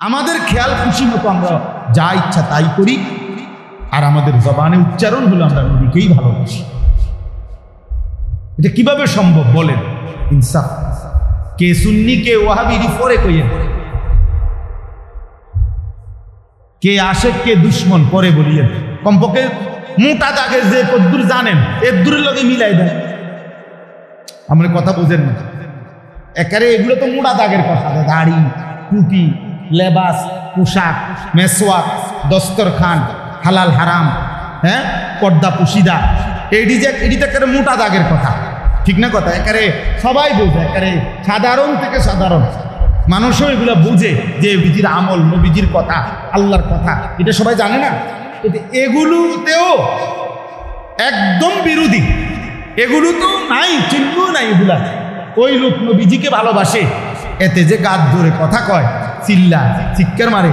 আমাদের খেয়াল খুশি মতো আমরা যা ইচ্ছা তাই করি, আর আমাদের জবানে উচ্চারণ হলো আমরা নবীকেই ভালোবাসি। এটা কিভাবে সম্ভব বলেন? ইনসাফ। কে সুন্নি কে ওয়াহাবি পরে কইয়েন, কে আশেক কে দুশ্মন পরে বলিয়েন। কমপক্ষে মোটা দাগে যে কদ্দুর জানেন এর দূরের লগে মিলাই দেন। আমরা কথা বুঝেন না একারে, এগুলো তো মোটা দাগের কথা। দাড়ি, টুপি, লেবাস, পোশাক, মেসওয়াক, দস্তরখান, হালাল হারাম, হ্যাঁ, পর্দা পুশিদা, এটি তো একেবারে মোটা দাগের কথা, ঠিক না কথা? একারে সবাই বোঝে, একারে সাধারণ থেকে সাধারণ মানুষও এগুলো বুঝে যে নবীজির আমল, নবীজির কথা, আল্লাহর কথা, এটা সবাই জানে না। এগুলোতেও একদম বিরোধী, এগুলো তো নাই, চিহ্ন নাই এগুলা। ওই লোক নবীজিকে ভালোবাসে, এতে যে গাত ধরে কথা কয়, চিল্লা চিৎকার মারে,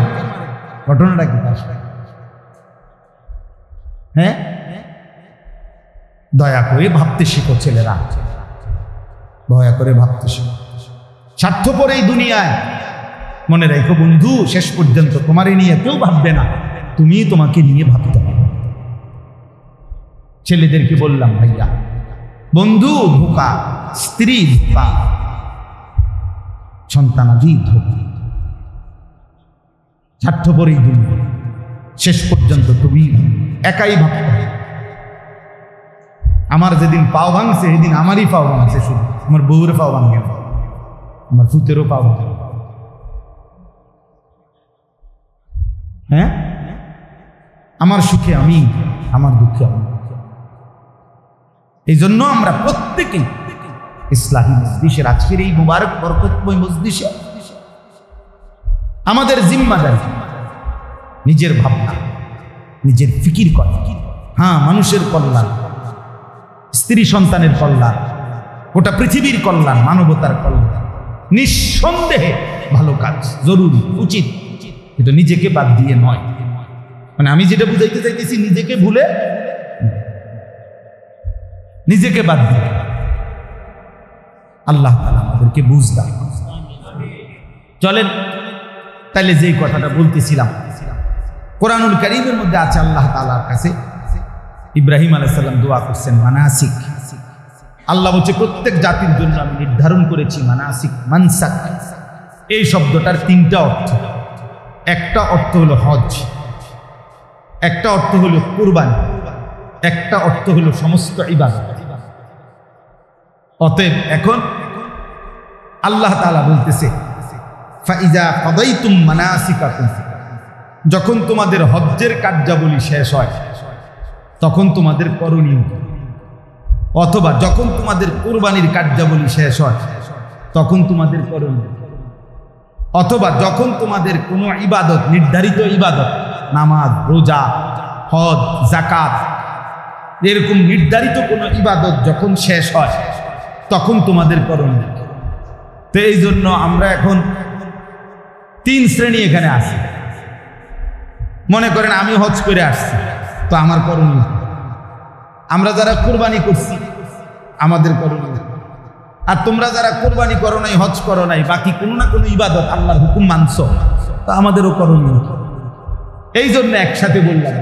ঘটনাটা কি? হ্যাঁ, দয়া করে ভাবতে শিখো ছেলেরা, দয়া করে ভাবতে শিখো। স্বার্থপর এই দুনিয়ায় মনে রাখো বন্ধু, শেষ পর্যন্ত তোমার নিয়ে কেউ ভাববে না, তুমি তোমাকে নিয়ে ভাবতে হবে। ছেলেদেরকে বললাম, ভাইয়া বন্ধু ধোঁকা, স্ত্রী ধোঁকা, সন্তানাদি ধোঁকা, স্বার্থপর এই দুনিয়া, শেষ পর্যন্ত তুমি একাই ভাবতে হবে। আমার যেদিন পাও ভাঙছে সেদিন আমারই পাও ভাঙছে, শুধু আমার বউর পাও ভাঙে, আমার ফুতেরও পাও ভাঙে। হ্যাঁ, আমার সুখে আমি, আমার দুঃখে আমি। এই জন্য আমরা প্রত্যেকেই ইসলামী মজলিসের আজকের এই মুবারক বরকতময় মজলিসে আমাদের জিম্মাদারি নিজের ভাবনা, নিজের ফিকির করা। হ্যাঁ, মানুষের কল্যাণ, স্ত্রী সন্তানের কল্যাণ, গোটা পৃথিবীর কল্যাণ, মানবতার কল্যাণ নিঃসন্দেহে ভালো কাজ, জরুরি, উচিত, কিন্তু নিজেকে বাদ দিয়ে নয়। মানে আমি যেটা বুঝাইতে চাইতেছি, নিজেকে ভুলে, নিজেকে বাদ দিয়ে। আল্লাহ তাআলা আমাদেরকে বুঝ দান। চলেন তাহলে যেই কথাটা বলতেছিলাম, কোরআনুল কারীমের মধ্যে আছে আল্লাহ তাআলার কাছে ইব্রাহিম আলাইহিস সালাম দোয়া করছেন মানাসিক। আল্লাহ বলছে প্রত্যেক জাতির জন্য আমি নির্ধারণ করেছি মানাসিক, মানসাক। এই শব্দটার তিনটা অর্থ। একটা অর্থ হলো হজ, একটা অর্থ হলো কুরবানি, একটা অর্থ হলো সমস্ত ইবাদত। অতএব এখন আল্লাহ তাআলা বলতেছে ফাইজা কাদাইতুম মানাসিকাকুম, যখন তোমাদের হজ্জের কার্যাবলী শেষ হয় তখন তোমাদের করণীয়, অথবা যখন তোমাদের কুরবানির কার্যাবলী শেষ হয় তখন তোমাদের করণীয়, অথবা যখন তোমাদের কোনো ইবাদত, নির্ধারিত ইবাদত, নামাজ, রোজা, হজ, যাকাত, এরকম নির্ধারিত কোনো ইবাদত যখন শেষ হয় তখন তোমাদের করণীয়। তো এই জন্য আমরা এখন তিন শ্রেণী এখানে আছি। মনে করেন আমি হজ করে আসছি, তো আমার করণীয়। আমরা যারা কুরবানি করছি আমাদের করণীয়। আর তোমরা যারা কুরবানি করো নাই, হজ করো নাই, বাকি কোনো না কোনো ইবাদত আল্লাহর হুকুম মানছো, তো আমাদেরও করণীয়। এই জন্য একসাথে বললাম,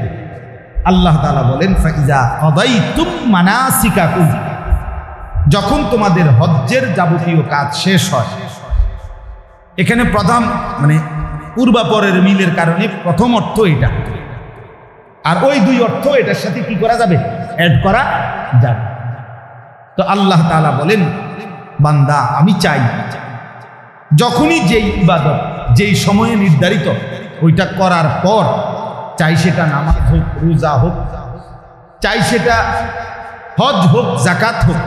আল্লাহ তাআলা বলেন ফাইজা কাদাইতুম মানাসিকাকুম, যখন তোমাদের হজ্জের যাবতীয় কাজ শেষ হয়। এখানে প্রথম মানে পূর্বাপরের মিলের কারণে প্রথম অর্থ এটা, আর ওই দুই অর্থ এটার সাথে কি করা যাবে, অ্যাড করা যাবে। তো আল্লাহ তাআলা বলেন বান্দা আমি চাই যখনই যেই ইবাদত যেই সময়ে নির্ধারিত ওইটা করার পর, চাই সেটা নামাজ হোক, রোজা হোক, চাই সেটা হজ হোক, যাকাত হোক,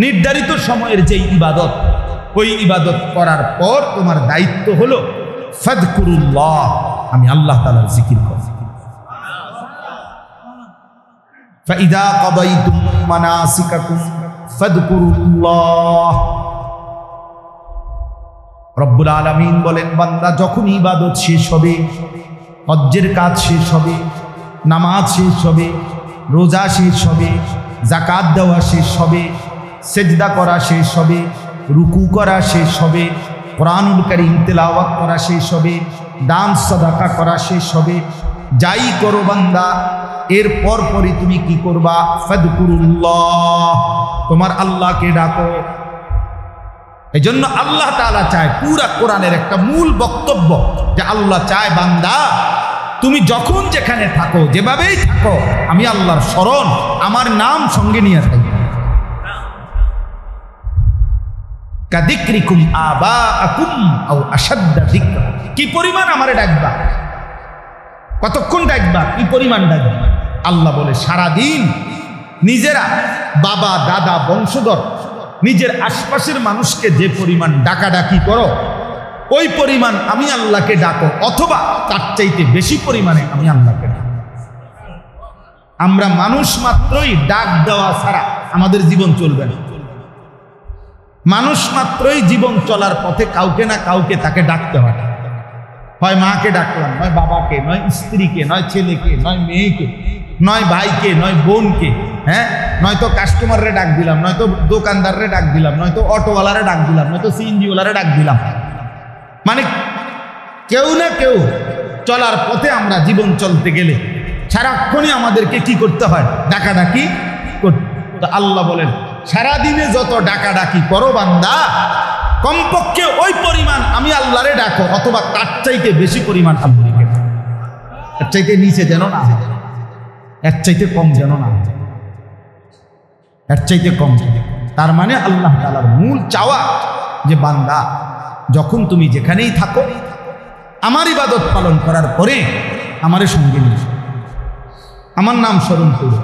নির্ধারিত সময়ের যেই ইবাদত, ওই ইবাদত করার পর তোমার দায়িত্ব হলো ফাযকুরুল্লাহ, আমি আল্লাহ তাআলার জিকির করব। ফাইদা কাদাইতুম মানাসিকাকুম ফাযকুরুল্লাহ। রব্বুল আলামিন বলেন বান্দা যখন ইবাদত শেষ হবে, হজ্জের কাজ শেষ হবে, নামাজ শেষ হবে, রোজা শেষ হবে, যাকাত দেওয়া শেষ হবে, সেজদা করা শেষ হবে, রুকু করা শেষ হবে, কোরআনুল কারীম তেলাওয়াত করা শেষ হবে, দান সাদাকা করা শেষ হবে, যাই করো বান্দা এর পরপরই তুমি কি করবা? ফাদকুরুল্লাহ, তোমার আল্লাহকে ডাকো। এজন্য আল্লাহ তাআলা চায়, পুরা কোরআনের একটা মূল বক্তব্য যে আল্লাহ চায় বান্দা তুমি যখন যেখানে থাকো, যেভাবেই থাকো, আমি আল্লাহর স্মরণ, আমার নাম সঙ্গে নিয়ে থাকি। কাযিকরিকুম আবাআকুম আও আশাদ্দা যিকরা, কি পরিমাণ আমারে ডাকবা, কতক্ষণ ডাকবা, কি পরিমাণ ডাকবা। আল্লাহ বলে সারাদিন নিজেরা বাবা দাদা বংশধর নিজের আশপাশের মানুষকে যে পরিমাণ ডাকাডাকি করো, ওই পরিমাণ আমি আল্লাহকে ডাকো, অথবা তার চাইতে বেশি পরিমাণে আমি আল্লাহকে ডাকো। আমরা মানুষ মাত্রই ডাক দেওয়া ছাড়া আমাদের জীবন চলবে না। মানুষ মাত্রই জীবন চলার পথে কাউকে না কাউকে তাকে ডাকতে হয়। হয় মাকে ডাকলাম, নয় বাবাকে, নয় স্ত্রীকে, নয় ছেলেকে, নয় মেয়েকে, নয় ভাইকে, নয় বোনকে, হ্যাঁ, নয়তো কাস্টমাররে ডাক দিলাম, নয়তো দোকানদাররে ডাক দিলাম, নয়তো অটোওয়ালারে ডাক দিলাম, নয়তো সিএনজিওয়ালারে ডাক দিলাম। মানে কেউ না কেউ চলার পথে আমরা জীবন চলতে গেলে সারাক্ষণই আমাদেরকে কি করতে হয়? ডাকাডাকি করতে। তো আল্লাহ বলেন সারাদিনে যত ডাকাডাকি করো বান্দা, কমপক্ষে ওই পরিমাণ আমি আল্লাহরে ডাকো, অথবা তার চাইতে বেশি পরিমাণ আল্লাহকে ডাকো। এর চাইতে নিচে যেন না, এর চাইতে কম যেন না, এর চাইতে কম। তার মানে আল্লাহ তাআলার মূল চাওয়া যে বান্দা যখন তুমি যেখানেই থাকো, আমার ইবাদত পালন করার পরে আমারে সঙ্গে নিয়ে আমার নাম স্মরণ করো।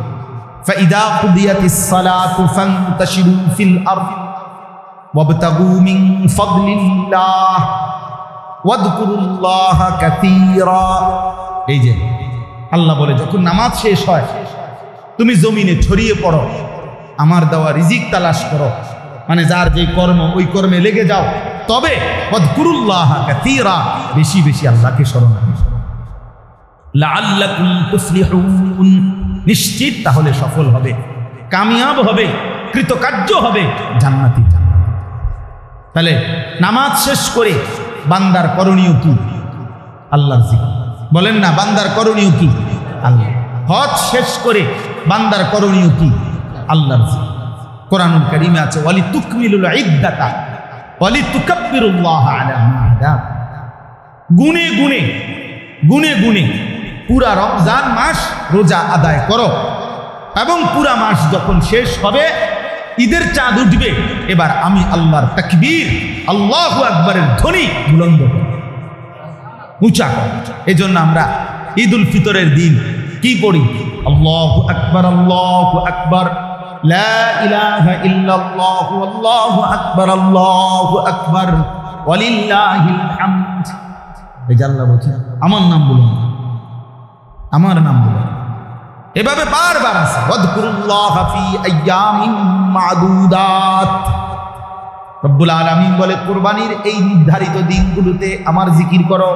ফাইদা কুদিয়াতিস সালাতু ফান্তাশিরু ফিল আরদি ওয়াবতাগু মিন ফাদলিল্লাহ ওয়াযকুরুল্লাহা কাসীরা। এই যে আল্লাহ বলে যখন নামাজ শেষ হয় তুমি জমিনে ছড়িয়ে পড়ো, আমার দেওয়া রিজিক তালাশ করো, মানে যার যে কর্ম ওই কর্মে লেগে যাও, তবে ওয়াযকুরুল্লাহা কাসীরা, বেশি বেশি আল্লাহকে স্মরণ করো। লাআল্লাকুম তুফলিহুন, নিশ্চিত তাহলে সফল হবে, কামিয়াব হবে, কৃতকার্য হবে, জান্নাতি। তাহলে নামাজ শেষ করে বান্দার করণীয় কি? আল্লাহর জিকির। বলেন না, বান্দার করণীয় কি? আল্লাহ। হজ শেষ করে বান্দার করণীয় কি? আল্লাহর জিকির। কোরআনুল কারীমে আছে ওয়ালিতুকমিলুল ইদ্দাতা ওয়ালিতুকাব্বিরুল্লাহা আলা মা হাদাকুম। গুনে গুনে গুনে গুনে পুরা রমজান মাস রোজা আদায় করো, এবং পুরা মাস যখন শেষ হবে, ঈদের চাঁদ উঠবে, এবার আমি আল্লাহর তাকবীর, আল্লাহু আকবারের ধ্বনি বুলন্দ করো, উঁচা করো। এজন্য আমরা ঈদুল ফিতরের দিন কি পড়ি? আল্লাহু আকবার, আল্লাহু আকবার, লা ইলাহা ইল্লাল্লাহু, আল্লাহু আকবার, আল্লাহু আকবার, ওয়ালিল্লাহিল হামদ। এই যে আল্লাহ বলছেন আমার নাম বলুন, আমার নাম বলুন। এভাবে বারবার আছে ওয়াযকুরুল্লাহা ফি আইয়ামিন মা'দুদাত। রব্বুল আলামিন বলে কুরবানির এই নির্ধারিত দিনগুলোতে আমার জিকির করো।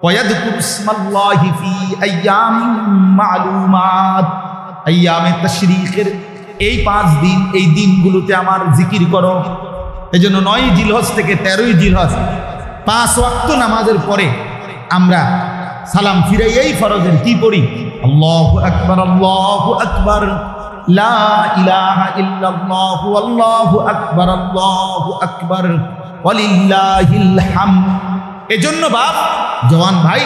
ওয়াযকুরু ইসমাল্লাহি ফি আইয়ামিন মা'লুমাত, আইয়ামে তাশরীকের এই 5 দিন, এই দিনগুলোতে আমার জিকির করো। এজন্য 9 জিলহজ থেকে 13 জিলহজ 5 ওয়াক্ত নামাজের পরে আমরা সালাম ফিরাই এই ফরজের কি পড়ি? আল্লাহু আকবার, আল্লাহু আকবার, লা ইলাহা ইল্লাল্লাহু, আল্লাহু আকবার, আল্লাহু আকবার, ওয়ালিল্লাহিল হামদ। এজন্য বাপ, জওয়ান ভাই,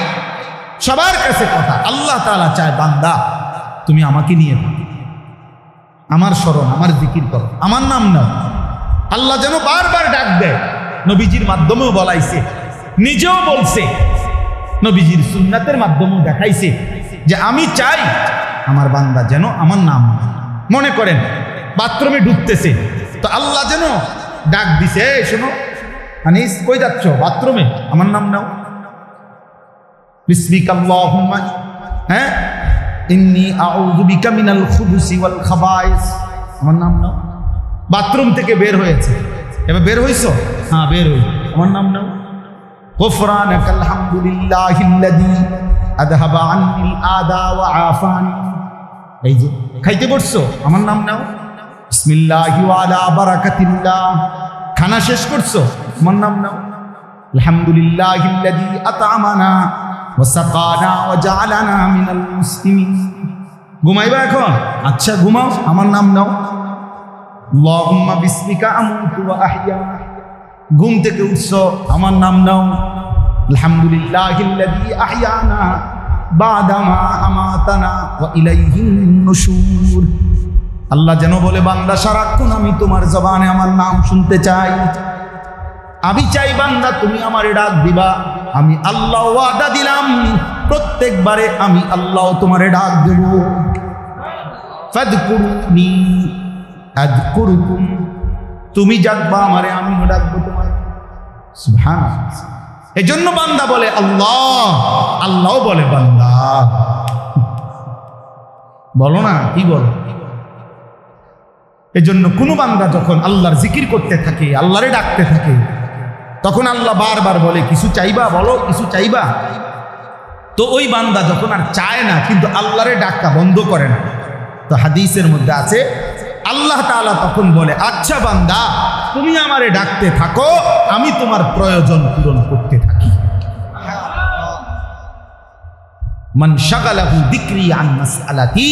সবার কাছে কথা, আল্লাহ তাআলা চায় বান্দা তুমি আমাকে নিয়ে থাকো, আমার স্মরণ, আমার জিকির করো, আমার নাম নাও। আল্লাহ যেন বারবার ডাক দেয়, নবীজির মাধ্যমেও বলাইছে, নিজেও বলছে, নবীজির সুন্নাতের মাধ্যমেও দেখাইছে যে আমি চাই আমার বান্দা যেন আমার নাম। মনে করেন বাথরুমে ঢুকতেছে, তো আল্লাহ যেন ডাক দিছে, এই শোনো আনিস, কই যাচ্ছ? বাথরুমে, আমার নাম নাও। বিসমিকা আল্লাহুম্মা, হ্যাঁ, ইন্নী আউযু বিকা মিনাল খুবুসি ওয়াল খাবায়েস, আমার নাম নাও। বাথরুম থেকে বের হয়েছে, এবার বের হইছো? হ্যাঁ বের হই, আমার নাম নাও। গুফরানাকাল হামদুলিল্লাহিল্লাযী আযহাবা আন্নিল আদা ওয়া আফানি। এই যে খাইতে বসছো, আমার নাম নাও। বিসমিল্লাহি ওয়া আলা বারাকাতিল্লাহ। খানা শেষ করছো, আমার নাম নাও। আলহামদুলিল্লাহিল্লাযী আত'আমানা ওয়া সাকানা ওয়া জা'আলানা মিনাল মুসলিমিন। ঘুমাইবা এখন? আচ্ছা ঘুমাও, আমার নাম নাও। আল্লাহুম্মা বিসমিকা আমুতু ওয়া আহইয়া। ঘুম থেকে উঠছো, আমার নাম নাও। আলহামদুলিল্লাহিল্লাযী আহইয়ানা বা'দামা আমাতানা ওয়া ইলাইহিন নুশুর। আল্লাহ যেন বলে, বান্দা সারাক্ষণ আমি তোমার জবানে আমার নাম শুনতে চাই। আমি চাই বান্দা তুমি আমারে ডাক দিবা। আমি আল্লাহ ওয়াদা দিলাম প্রত্যেকবারে আমি আল্লাহ তোমারে ডাক দেব। ফাদকুরুনি আযকুরুকুম, তুমি ডাকবা আমারে, আমিও ডাকবো তোমারে। সুবহানাল্লাহ। এজন্য বান্দা বলে আল্লাহ, আল্লাহ বলে বান্দা। বলো না, কি বলো? এজন্য কোন বান্দা যখন আল্লাহর জিকির করতে থাকে, আল্লাহরে ডাকতে থাকে, তখন আল্লাহ বারবার বলে কিছু চাইবা, বলো কিছু চাইবা। তো ওই বান্দা যখন আর চায় না কিন্তু আল্লাহরে ডাকা বন্ধ করে না, তো হাদিসের মধ্যে আছে আল্লাহ তাআলা তখন বলে, আচ্ছা বান্দা তুমি আমারে ডাকতে থাকো, আমি তোমার প্রয়োজন পূরণ করতে থাকি। মান শাগালাহু যিকরি আন মাসআলাতি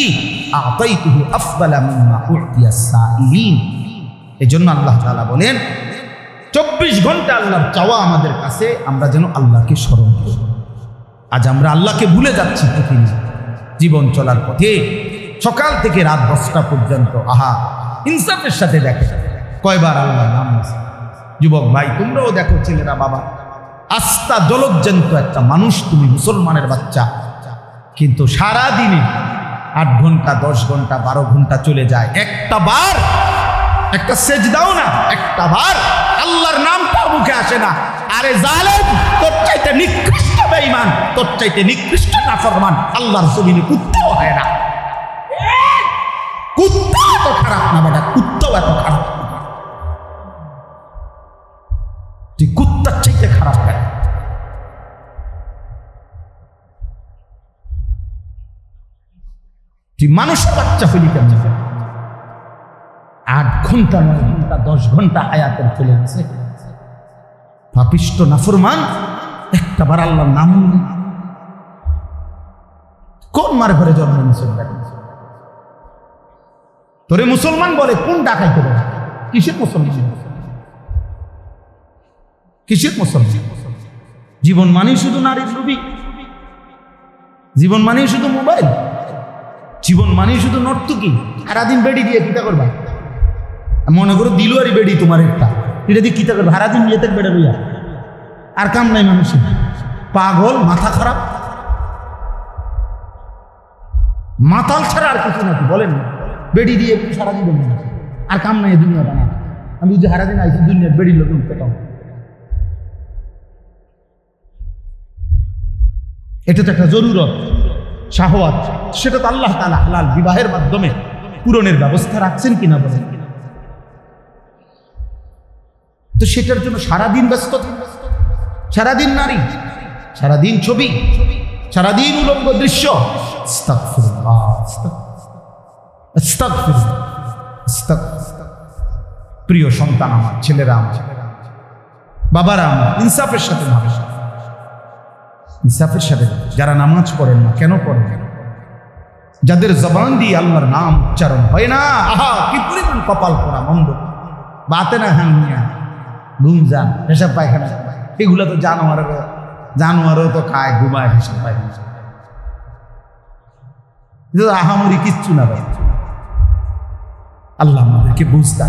আ'তাইতুহু আফদালা মিম্মা উ'তিয়াস সাইলিন। এজন্য আল্লাহ তাআলা বলেন 24 ঘন্টা আল্লাহর চাওয়া আমাদের কাছে, আমরা যেন আল্লাহকে স্মরণ করি। আজ আমরা আল্লাহকে ভুলে যাচ্ছি প্রতিদিন জীবন চলার পথে, সকাল থেকে রাত 10টা পর্যন্ত। আহা, ইনসাফের সাথে দেখে কয়বার আল্লাহর নাম আছে। যুবক ভাই তোমরাও দেখো, ছেলেরা, বাবা, আস্থা জলজ্জান্ত একটা মানুষ, তুমি মুসলমানের বাচ্চা, কিন্তু সারা দিনে 8 ঘন্টা 10 ঘন্টা 12 ঘন্টা চলে যায়, একটা বার একটা সেজদাও না, একটা বার আল্লাহর নামটা মুখে আসে না। আরে জালেম, তোর চাইতে নিকৃষ্ট বেঈমান, তোর চাইতে নিকৃষ্ট নাফরমান আল্লাহর জমিনে কুত্তাও হয় না। কুত্তা এত খারাপ না বেটা, কুত্তাও এত খারাপ, তুই কুত্তার চাইতে খারাপ বেটা। তুই মানুষের বাচ্চা ফেলি কেন? 8 ঘন্টা 9 ঘন্টা 10 ঘন্টা হায়াতের চলে গেছে, পাপিষ্ট নাফরমান, একটা বার আল্লাহর নাম। কোন মার ঘরে জন্ম নিয়েছে? তোরে মুসলমান বলে, কোন ডাকাইতে বলে? কিসের মুসলমান? কিসের মুসলমান? জীবন মানেই শুধু নারীর ছবি, জীবন মানেই শুধু মোবাইল, জীবন মানেই শুধু নর্তকী। সারাদিন বেড়ি দিয়ে কিতা করবা? মনে করো দিল আর বেড়ি তোমার একটা, এটা দিয়ে কিতা করবা? সারাদিন বিয়েতে বেড়ে রইয়া আর কাম নাই মানুষের। পাগল, মাথা খারাপ, মাতাল ছাড়া আর কিছু নাকি বলেন? বেড়ি দিয়ে সারাদিন আর কাম নাই দুনিয়া বানা। আমি যে সারাদিন আইছি দুনিয়ার বেড়ির লোক উঠতে পাবো, এটা তো একটা জরুরত, শাহওয়াত, সেটা তো আল্লাহ তাআলা হালাল বিবাহের মাধ্যমে পূরণের ব্যবস্থা রাখছেন কিনা বলেন? তো সেটার জন্য সারাদিন ব্যস্ত, সারাদিন নারী, সারাদিন ছবি, সারাদিন উলঙ্গ দৃশ্য। আস্তাগফিরুল্লাহ, আস্তাগফিরুল্লাহ, আস্তাগফিরুল্লাহ। প্রিয় সন্তান আমার, ছেলেরা আমার, বাবারা আমার, ইনসাফের সাথে মানুষ, ইনসাফের সাথে। যারা নামাজ পড়েন না, কেন পড়েন? যাদের জবান দিয়ে আল্লাহর নাম উচ্চারণ হয় না, আহা কি পরিমাণ কপাল পোড়া মন্দ। বাতে না হামিয়া ঘুমজান, পেশাব পায়খানা, এগুলো তো জানোয়ারও তো খায়, ঘুমায়, পেশাব পায়খানা, আহামরি কিচ্ছু না ভাই। আল্লাহ আমাদেরকে বুঝতে,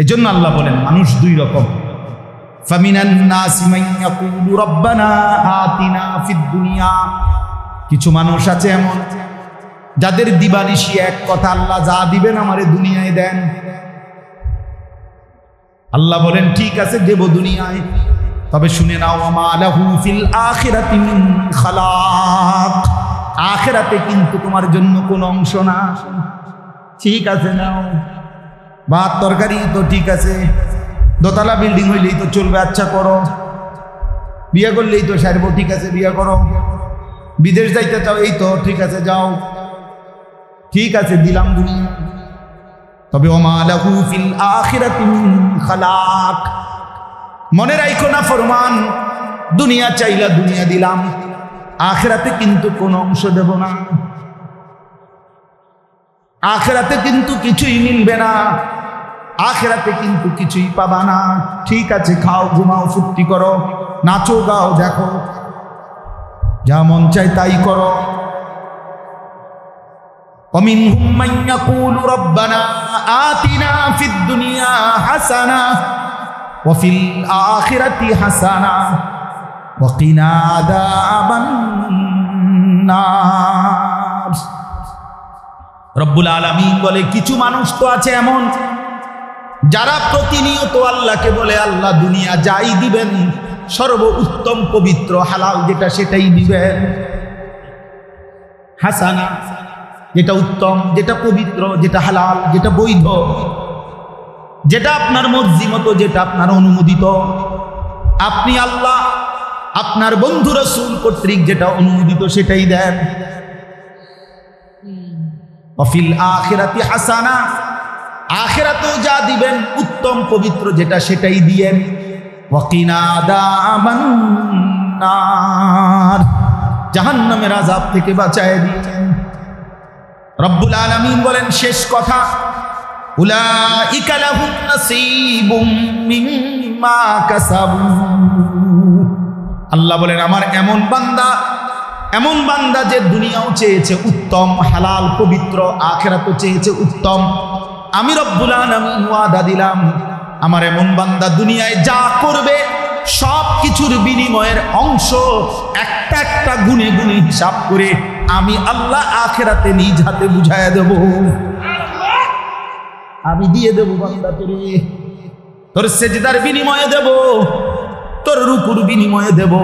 এজন্য আল্লাহ বলেন মানুষ 2 রকম। ফামিনান নাসি মান ইয়াকুলু রাব্বানা আতিনা ফিদ দুনিয়া, কিছু মানুষ আছে এমন যাদের দিবানিশি এক কথা, আল্লাহ যা দিবেন আমারে দুনিয়ায় দেন। আল্লাহ বলেন ঠিক আছে দেব দুনিয়ায়, তবে শুনে নাও আমা লাহু ফিল আখিরাতি মিন খালাক, আখিরাতে কিন্তু তোমার জন্য কোনো অংশ না। ঠিক আছে নাও, ভাত তরকারি তো ঠিক আছে, দোতলা বিল্ডিং হইলেই তো চলবে, আচ্ছা করো। বিয়ে করলেই তো সারবো, ঠিক আছে বিয়ে করো। বিদেশ যাইতে চাও, এই তো ঠিক আছে যাও, ঠিক আছে দিলাম দুনিয়া। তবে ওমা লাহু ফিল আখিরাতি মিন খালাক। মনে রাখো না ফরমান, দুনিয়া চাইলা দুনিয়া দিলাম, আখিরাতে কিন্তু কোনো অংশ দেব না, আখিরাতে কিন্তু কিছুই মিলবে না, আখিরাতে কিন্তু কিছুই পাবা না। ঠিক আছে, খাও, ঘুমাও, ফুর্তি করো, নাচো, গাও, দেখো, যা মন চাই তাই করো। ومنهم من يقول ربنا آتنا في الدنيا حسنة وفي الآخرة حسنة وقنا عذاب النار। রব্বুল আলামিন বলে, কিছু মানুষ তো আছে এমন যারা প্রতিনিয়ত আল্লাহকে বলে, আল্লাহ দুনিয়া যাই দিবেন সর্ব উত্তম পবিত্র হালাল যেটা সেটাই দিবেন। হাসানা যেটা উত্তম, যেটা পবিত্র, যেটা হালাল, যেটা বৈধ, যেটা আপনার মর্জি মতো, যেটা আপনার অনুমোদিত, আপনি আল্লাহ আপনার বন্ধু রাসূল কর্তৃক যেটা অনুমোদিত সেটাই দেন। ওয়াফিল আখিরাতি হাসানা, আখিরাতেও যা দিবেন উত্তম পবিত্র যেটা সেটাই দিয়েন। ওয়াকিনা আযাবান নার, জাহান্নামের আযাব থেকে বাঁচায় দিয়েন। রব্বুল আলামিন বলেন শেষ কথা, উলাইকা লাহুম নাসীবুম মিম্মা কাসাবু। আল্লাহ বলেন, আমার এমন বান্দা যে দুনিয়াও চেয়েছে উত্তম হালাল পবিত্র, আখিরাতও চেয়েছে উত্তম, আমি রব্বুল আলামিন ওয়াদা দিলাম আমার এমন বান্দা দুনিয়ায় যা করবে সব কিছুর বিনিময়ের অংশ একটা একটা গুণে গুণে হিসাব করে আমি আল্লাহ আখিরাতে নিজ হাতে বুঝাইয়া দেব। আমি দিয়ে দেব বান্দা তোরে, তোর সেজদার বিনিময়ে দেব, তোর রুকুর বিনিময়ে দেব,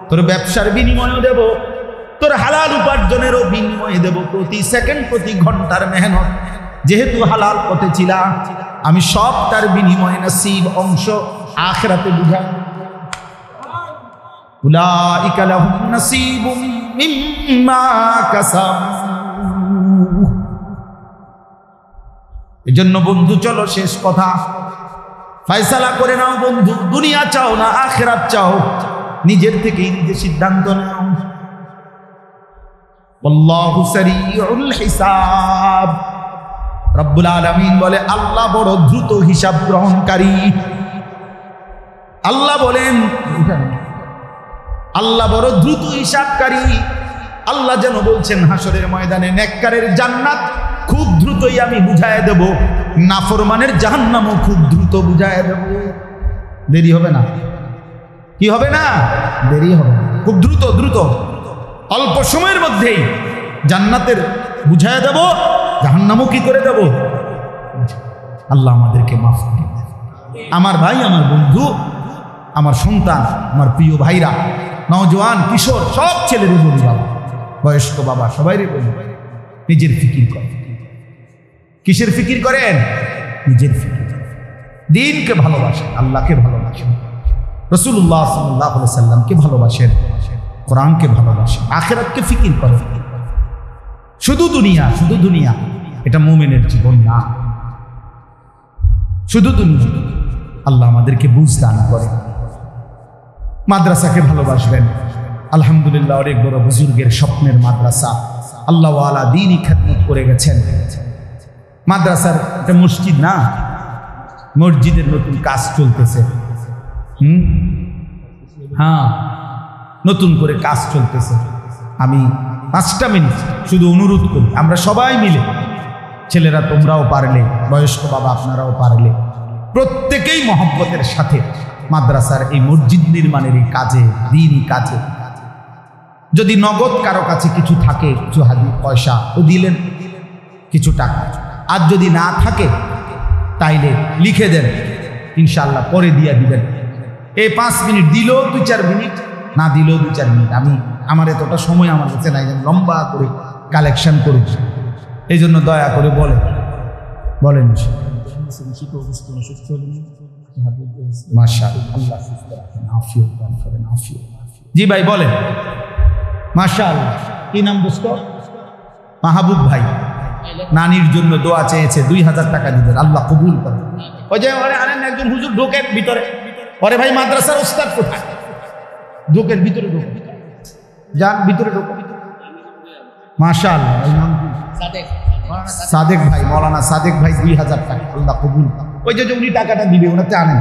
তোর ব্যবসার বিনিময়ে দেব, তোর হালাল উপার্জনেরও বিনিময়ে দেব। প্রতি সেকেন্ড প্রতি ঘন্টার মেহনত যেহেতু হালাল পথে ছিলা, আমি সব তার বিনিময়ে নসিব অংশ আখিরাতে বুঝাই। উলাইকা লাহুম নাসীবুম মিম্মা কাসাবু। এজন্য বন্ধু চলো শেষ কথা, ফয়সালা করে নাও বন্ধু, দুনিয়া চাও না আখিরাত চাও, নিজের থেকেই নিজে সিদ্ধান্ত নাও। আল্লাহু সারিউল হিসাব। রব্বুল আলামিন বলে, আল্লাহ বড় দ্রুত হিসাব গ্রহণকারী। আল্লাহ বলেন, আল্লাহ বড় দ্রুত হিসাবকারী। আল্লাহ যেন বলছেন হাসরের ময়দানে, নেককারের জান্নাত খুব দ্রুতই আমি বুঝায় দেব, নাফরমানের জাহান্নামও খুব দ্রুত বুঝায় দেব। দেরি হবে না, কি হবে না, দেরি হবে, খুব দ্রুত দ্রুত অল্প সময়ের মধ্যেই জান্নাতের বুঝায় দেব, জাহান্নামও কি করে দেব। আল্লাহ আমাদেরকে মাফ করে দেন। আমার ভাই, আমার বন্ধু, আমার সন্তান, আমার প্রিয় ভাইরা, নওজোয়ান, কিশোর, সব ছেলেরে বলি, বাবা, বয়স্ক বাবা, সবাইরে বলি, নিজের ফিকির করেন। কিসের ফিকির করেন? নিজের ফিকির। দিনকে ভালোবাসেন, আল্লাহকে ভালোবাসেন, রাসূলুল্লাহ সাল্লাল্লাহু আলাইহি সাল্লামকে ভালোবাসেন, কোরআনকে ভালোবাসেন, আখিরাতকে ফিকির করেন। শুধু দুনিয়া এটা মুমিনের জীবন না। শুধু দুনিয়া, আল্লাহ আমাদেরকে বুঝ দান করেন। মাদ্রাসাকে ভালোবাসবেন। আলহামদুলিল্লাহ, অনেক বড় বুজুর্গের স্বপ্নের মাদ্রাসা, আল্লাহ ওয়ালা দ্বীনি খেদমত করে গেছেন। মাদ্রাসার একটা মসজিদ না, মসজিদের নতুন কাজ চলতেছে। হ্যাঁ, নতুন করে কাজ চলতেছে। আমি 5টা মিনিট শুধু অনুরোধ করি, আমরা সবাই মিলে, ছেলেরা তোমরাও পারলে, বয়স্ক বাবা আপনারাও পারলে, প্রত্যেকেই মহব্বতের সাথে মাদ্রাসার এই মসজিদ নির্মাণের এই কাজে, দ্বীনি কাজে, যদি নগদ কারো কাছে কিছু থাকে, কিছু হাদিয়া পয়সা তো দিলেন, কিছু টাকা, আর যদি না থাকে তাইলে লিখে দেন, ইনশাআল্লাহ পরে দিয়ে দিবেন। এই 5 মিনিট দিলেও 2-4 মিনিট, না দিলেও 2-4 মিনিট। আমার এতটা সময় আমার কাছে নাই লম্বা করে কালেকশন করুন, এই জন্য দয়া করে বলেন। জি ভাই বলেন। মাশাআল্লাহ, কি নাম দোস্ত? মাহবুব ভাই। নানির জন্য দোয়া চেয়েছে, 2000 টাকা দিবেন, আল্লাহ কবুল করেন। ওই যে আনেন একজন হুজুর ঢোকেন ভিতরে, পরে ভাই মাদ্রাসার ওস্তাদ কোথায়? ঢোকেন ভিতরে, ঢোকেন, যান ভিতরে ঢোকেন। মাশাআল্লাহ, সাদেক ভাই, মৌলানা সাদেক ভাই 2000 টাকা, আল্লাহ কবুল। ওই যে উনি টাকাটা দিবে, ওনাতে আনেন,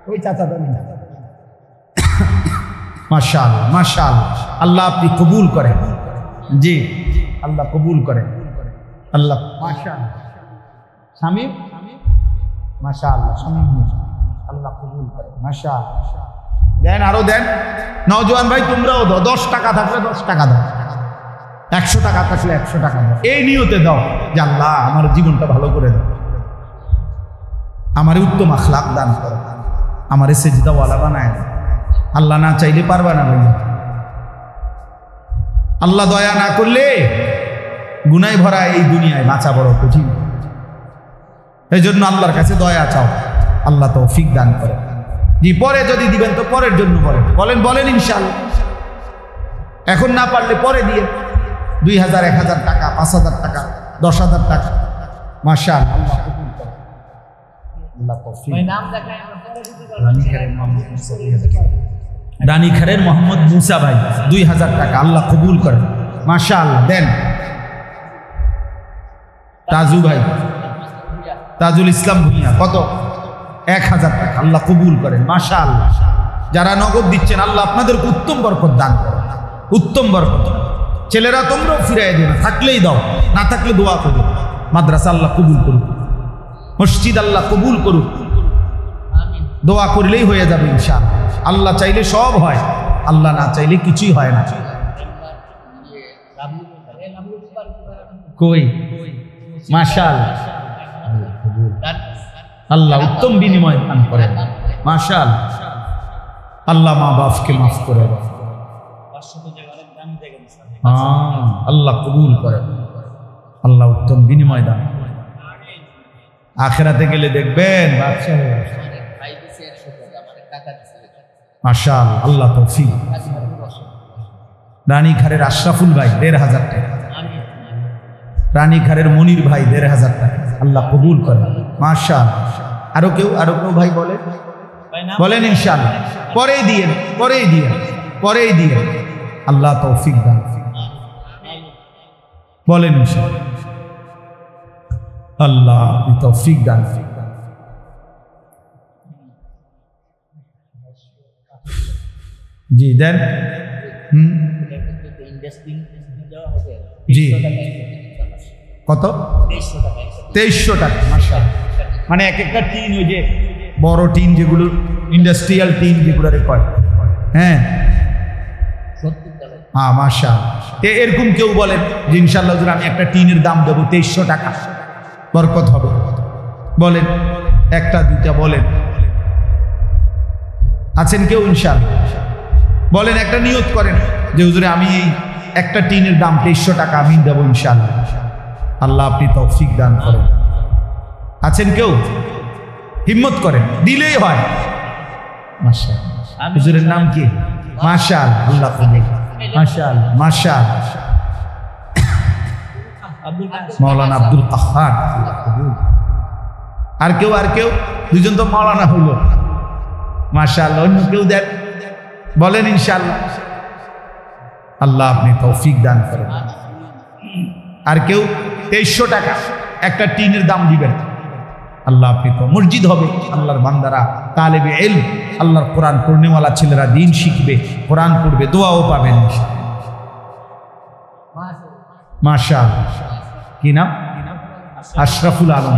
ওই চাচাটা নিন। মাশাআল্লাহ, মাশাআল্লাহ, আল্লাহ আপনি কবুল করেন। জি, আল্লাহ কবুল করেন, আল্লাহ। মাশাআল্লাহ, শামীম, মাশাআল্লাহ, শামীম, আল্লাহ কবুল করেন। মাশাআল্লাহ, দেন, আরো দেন। নওজোয়ান ভাই তোমরাও দাও, 10 টাকা থাকলে 10 টাকা দাও, 100 টাকা থাকলে 100 টাকা দাও। এই নিয়তে দাও যে আল্লাহ আমার জীবনটা ভালো করে দাও, আমারে উত্তম আখলাক দান করো, আমারে সেজদাওয়ালা বানায় দাও। আল্লাহ না চাইলে পারবা না ভাই। আল্লাহ দয়া না করলে গুনায় ভরা এই দুনিয়ায় বাঁচা বড় কঠিন। এই জন্য আল্লাহর কাছে দয়া চাও, আল্লাহ তৌফিক দান করে। জি, পরে যদি দিবেন তো পরের জন্য বলেন, বলেন ইনশাআল্লাহ। এখন না পারলে পরে দিয়ে 2000, 1000 টাকা, 5000 টাকা, 10,000 টাকা। মাশাআল্লাহ, আল্লাহ কবুল করে, আল্লাহ তৌফিক। রানীখারের মোহাম্মদ মুসা ভাই 2000 টাকা, আল্লাহ কবুল করে। মাশাআল্লাহ, দেন। তাজু ভাই, তাজুল ইসলাম ভুইয়া কত? 1000 টাকা, আল্লাহ কবুল করেন। মাশাআল্লাহ, যারা নগদ দিচ্ছেন আল্লাহ আপনাদেরকে উত্তম বরকত দান করেন, উত্তম বরকত। ছেলেরা তোমরাও ফিরাই দিও না, থাকলেই দাও, না থাকলে দোয়া করো। মাদ্রাসা আল্লাহ কবুল করুক, মসজিদ আল্লাহ কবুল করুক, দোয়া করলেই হয়ে যাবে ইনশাআল্লাহ। আল্লাহ চাইলে সব হয়, আল্লাহ না চাইলে কিছুই হয় না। কই? মাশাআল্লাহ, আল্লাহ উত্তম বিনিময় দান করেন। মাশাআল্লাহ, আল্লাহ মা বাপকে মাফ করে দেন, আল্লাহ কবুল করেন, আল্লাহ উত্তম বিনিময় দান। আখিরাতে গেলে দেখবেন বাদশা হয়ে গেছে। মাশাআল্লাহ, আল্লাহ তৌফিক। রানীখারের আশরাফুল ভাই 1500 টাকা, রানীখারের মনির ভাই 1500 টাকা, আল্লাহ কবুল করেন। মাশাআল্লাহ, আরো কেউ ভাই বলেন ইনশাআল্লাহ। পরেই দিয়ে আল্লাহ তৌফিক দান বলেন ইনশাআল্লাহ, আল্লাহ তৌফিক দান। জি দেন। জি, কত? 2300 টাকা। মাশাআল্লাহ, মানে এক একটা টিন, ওই যে বড় টিন যেগুলো ইন্ডাস্ট্রিয়াল টিন যেগুলো কয়, হ্যাঁ মাশাআল্লাহ। এরকম কেউ বলেন যে ইনশাআল্লাহ আমি একটা টিনের দাম দেবো 2300 টাকা, বরকত হবে, বলেন। একটা দুইটা বলেন, আছেন কেউ? ইনশাআল্লাহ বলেন, একটা নিয়ত করেন যে হুজুরে আমি এই একটা টিনের দাম 2300 টাকা আমি দেবো ইনশাআল্লাহ। আল্লাহ আপনি তৌফিক দান করেন। আছেন কেউ? হিম্মত করেন, দিলেই হয়। মাশাআল্লাহ, হুজুরের নাম কি? মাশাআল্লাহ, আল্লাহ কবুল। মাশাআল্লাহ, মাশাআল্লাহ, মাওলানা আব্দুল কাহার, আল্লাহ কবুল। আর কেউ? দুজন তো মাওলানা হইল। মাশাআল্লাহ, অন্য কেউ দেন, বলেন ইনশাআল্লাহ। আল্লাহ আপনি তৌফিক দান করেন। আর কেউ? 2300 টাকা একটা টিনের দাম দিবেন। আল্লাহ আপনি তো, মসজিদ হবে, আল্লাহর বান্দারা তালেবে ইলম, আল্লাহর কোরআন পড়নেওয়ালা ছেলেরা দিন শিখবে, কোরআন পড়বে, দোয়াও পাবেন। মাশাআল্লাহ, কি নাম? আশরাফুল আলম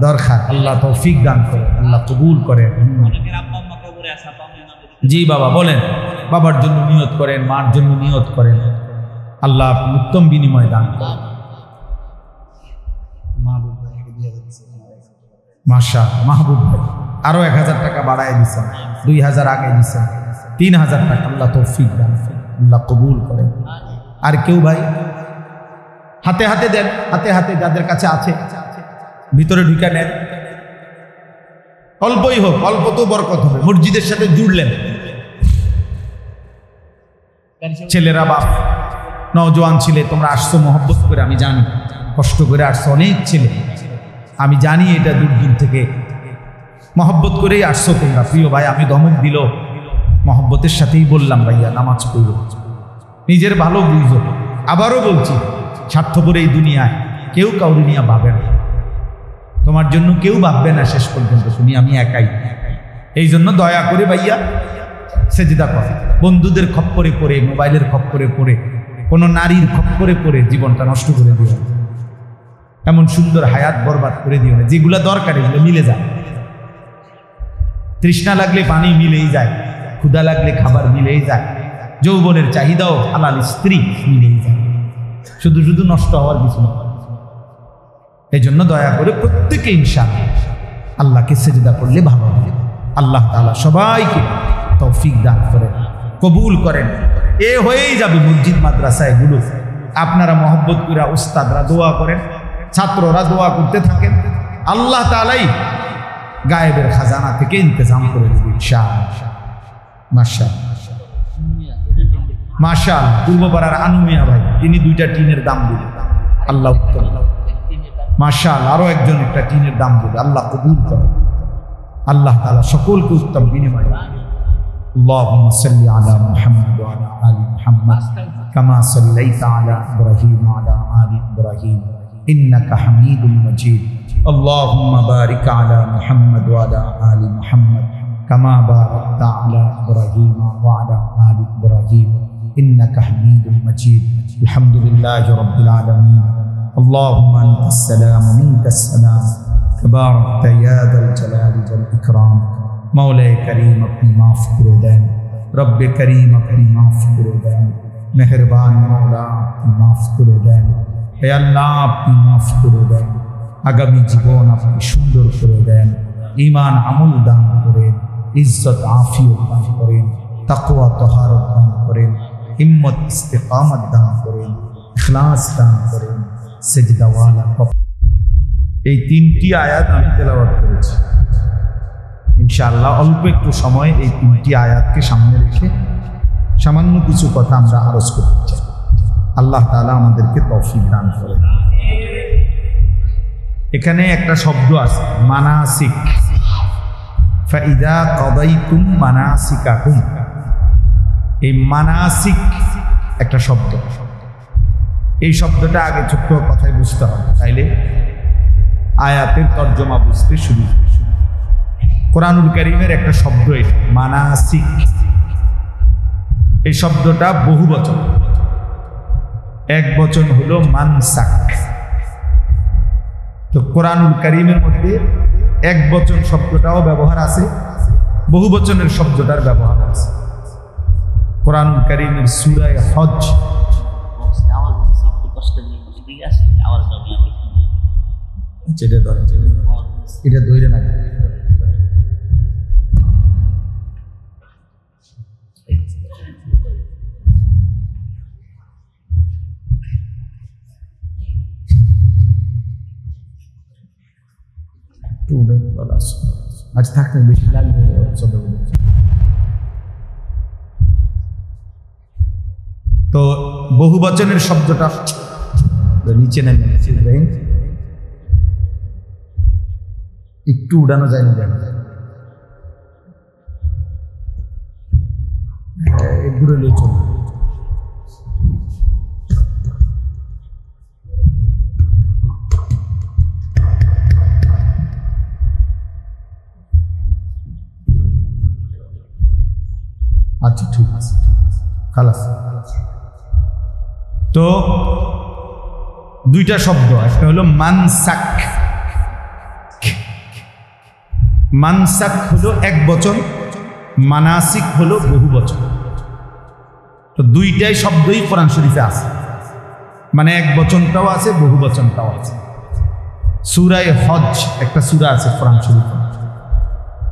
দরকার। আল্লাহ তৌফিক দান করে, আল্লাহ কবুল করে। জি বাবা, বলেন। বাবার জন্য নিয়ত করেন, মার জন্য নিয়ত করেন, আল্লাহ উত্তম বিনিময় দান করেন। মাশাআল্লাহ, মাহবুব ভাই আরো 1000 টাকা বাড়ায় দিচ্ছেন, 2000 আগে দিচ্ছেন, 3000 টাকা, আল্লাহ তৌফিক দান করেন, আল্লাহ কবুল করেন। আর কেউ ভাই? হাতে হাতে দেন, হাতে যাদের কাছে আছে ভিতরে ঢুকে নেন। অল্পই হোক, অল্প তো বরকত হবে। মসজিদের সাথে জুড়লেন, ছেলেরা বাপ নওজোয়ান ছিলে, তোমরা আসছো মহব্বত করে, আমি জানি কষ্ট করে আসছো অনেক ছেলে, আমি জানি এটা দূর থেকে মহব্বত করেই আসছো তোমরা। প্রিয় ভাই, আমি ধমক দিল মহব্বতের সাথেই বললাম ভাইয়া নামাজ পড়ব, নিজের ভালো বুঝো। আবারও বলছি, স্বার্থপর এই দুনিয়ায় কেউ কাউরি নিয়ে ভাবে না, তোমার জন্য কেউ ভাববে না শেষ পর্যন্ত, তুমি আমি একাই। এই জন্য দয়া করে ভাইয়া সেজদা কর। বন্ধুদের খপ্পরে পড়ে, মোবাইলের খপ্পরে পড়ে, কোনো নারীর খপ্পরে পড়ে জীবনটা নষ্ট করে দিও, এমন সুন্দর হায়াত বরবাদ করে দিও না। যেগুলো দরকার এগুলো মিলে যায়, তৃষ্ণা লাগলে পানি মিলেই যায়, ক্ষুধা লাগলে খাবার মিলেই যায়, যৌবনের চাহিদাও হালাল স্ত্রী মিলেই যায়, শুধু শুধু নষ্ট হওয়ার কিছু না। এই জন্য দয়া করে প্রত্যেকে ইনশাআল্লাহ আল্লাহকে সেজদা করলে ভালো হবে। আল্লাহ তাআলা সবাইকে তৌফিক দান করেন, কবুল করেন। এ হয়েই যাবে মসজিদ মাদ্রাসা এগুলো। আপনারা মহব্বত করে উস্তাদরা দোয়া করেন, ছাত্ররা দোয়া করতে থাকেন, আল্লাহ তাআলাই গায়েবের খাজানা থেকে ইন্তজাম করে দেবে ইনশাআল্লাহ। মাশাআল্লাহ মাশাআল্লাহ। পূর্বপাড়ার আনুমিয়া ভাই, তিনি 2টা টিনের দাম দিলেন, আল্লাহ উত্তম। মাশাআল্লাহ, আরো একজন একটা টিনের দাম দিলেন, আল্লাহ কবুল করেন। আল্লাহ তাআলা সকলকে উত্তম বিনিময়। আল্লাহুম্মা সাল্লি আলা মুহাম্মাদ ওয়া আলা আলি মুহাম্মাদ কামা সাল্লাইতা আলা ইব্রাহিম ওয়া আলা আলি ইব্রাহিম ইন্নাকা হামিদুম মাজিদ। আল্লাহুম্মা বারিক আলা মুহাম্মাদ ওয়া আলা আলি মুহাম্মাদ কামা বারাকতা আলা ইব্রাহিম ওয়া আলা আলি ইব্রাহিম ইন্নাকা হামিদুম মাজিদ। আলহামদুলিল্লাহি রাব্বিল আলামিন। اللهم أنت السلام ومنك السلام تبارك يا ذا الجلال والإكرام। مولاي كريم अपनी माफ करे दें, रब करीम अपनी माफ करे दें, मेहरबान मौला अपनी माफ करे दें, हे अल्लाह अपनी माफ करे दें, आगामी जीवन अपनी सुंदर करे दें, ईमान আমল দান করেন, ইজ্জত আফিয়ত দান করেন, তাকওয়া তাহারত দান করেন, হিম্মত ইস্তিকামত দান করেন, ইখলাস দান করেন। সেজদাওয়ালা এই 3টি আয়াত আমি তেলাওয়াত করেছি। ইনশাআল্লাহ অল্প একটু সময় এই 3টি আয়াতকে সামনে রেখে সামান্য কিছু কথা আমরা আরজ করতে চাই। আল্লাহ তাআলা আমাদেরকে তৌফিক দান করেন। এখানে একটা শব্দ আছে মানাসিক, ফাইদা কাদাইতুম মানাসিকাকুম। এই মানাসিক একটা শব্দ, এই শব্দটা আগে ছোট্ট কথায় বুঝতে হবে, তাইলে আয়াতের তর্জমা বুঝতে শুরু। কোরআনুল কারীমের একটা শব্দ এটা মানাসিক। এই শব্দটা বহু বচন, এক বচন হলো মানসাক। তো কোরআনুল কারীমের মধ্যে এক বচন শব্দটাও ব্যবহার আছে, বহু বচনের শব্দটার ব্যবহার আছে। কোরআনুল কারীমের সূরা হজ এটা ধরে না, আজ থাকতে বেশি লাগবে। তো বহু বচনের শব্দটা নিচে নেমে একটু উড়ানো যায় না, দূরে নিয়ে চলবে। আচ্ছা ঠিক আছে, খালাস। তো 2টা শব্দ, একটা হলো মানসাক। মানসাক হলো এক বচন, মানাসিক হলো বহু বচন। তো 2টাই শব্দই কোরআন শরীফে আছে, মানে এক বচনটাও আছে, বহু বচনটাও আছে। সূরা হজ একটা সূরা আছে কোরআন শরীফে,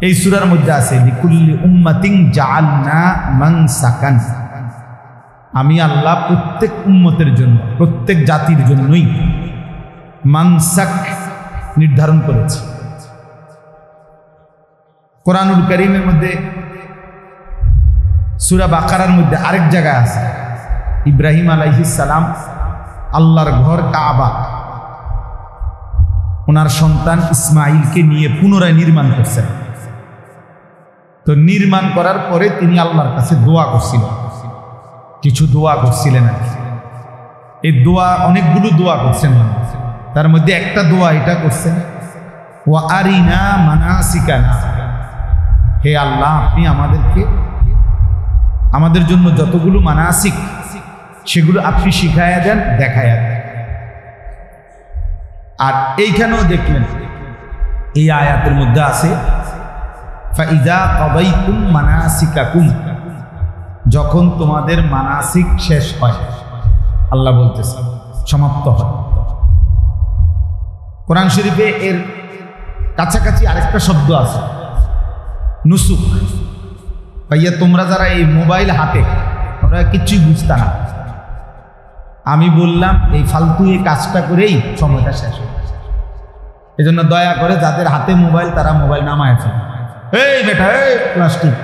এই সূরার মধ্যে আছে লিকুল্লি উম্মাতিন জাআলনা মানসাকান। আমি আল্লাহ প্রত্যেক উম্মতের জন্য, প্রত্যেক জাতির জন্যই মানসাক নির্ধারণ করেছি। কোরআনুল কারীমের মধ্যে সূরা বাকারার মধ্যে আরেক জায়গায় আছে ইব্রাহিম আলাইহিস সালাম আল্লাহর ঘর কাবা ওনার সন্তান ইসমাইলকে নিয়ে পুনরায় নির্মাণ করছেন। তো নির্মাণ করার পরে তিনি আল্লাহর কাছে দোয়া করছিলেন, কিছু দোয়া করছিলেন আর কি। এই দোয়া অনেকগুলো দোয়া করছেন, তার মধ্যে একটা দোয়া এটা করছেন, ওয়া আরিনা মানাসিকানা, হে আল্লাহ আপনি আমাদের জন্য যতগুলো মানাসিক সেগুলো আপনি শিখায়া দেন, দেখায়া দেন। আর এইখানেও দেখলেন এই আয়াতের মধ্যে আছে ফাইজা কাদাইতুম মানাসিকাকুম, যখন তোমাদের মানাসিক শেষ হয়, আল্লাহ বলতেছে সমাপ্ত হয়। কোরআন শরীফে এর কাছাকাছি আরেকটা শব্দ আছে নুসুক। ভাইয়া তোমরা যারা এই মোবাইল হাতে, তোমরা কিছুই বুঝতা না, আমি বললাম এই ফালতু এই কাজটা করেই সময়টা শেষ হয়। এই জন্য দয়া করে যাদের হাতে মোবাইল তারা মোবাইল নামায় ফেলে। এই বেটা, এই প্লাস্টিক,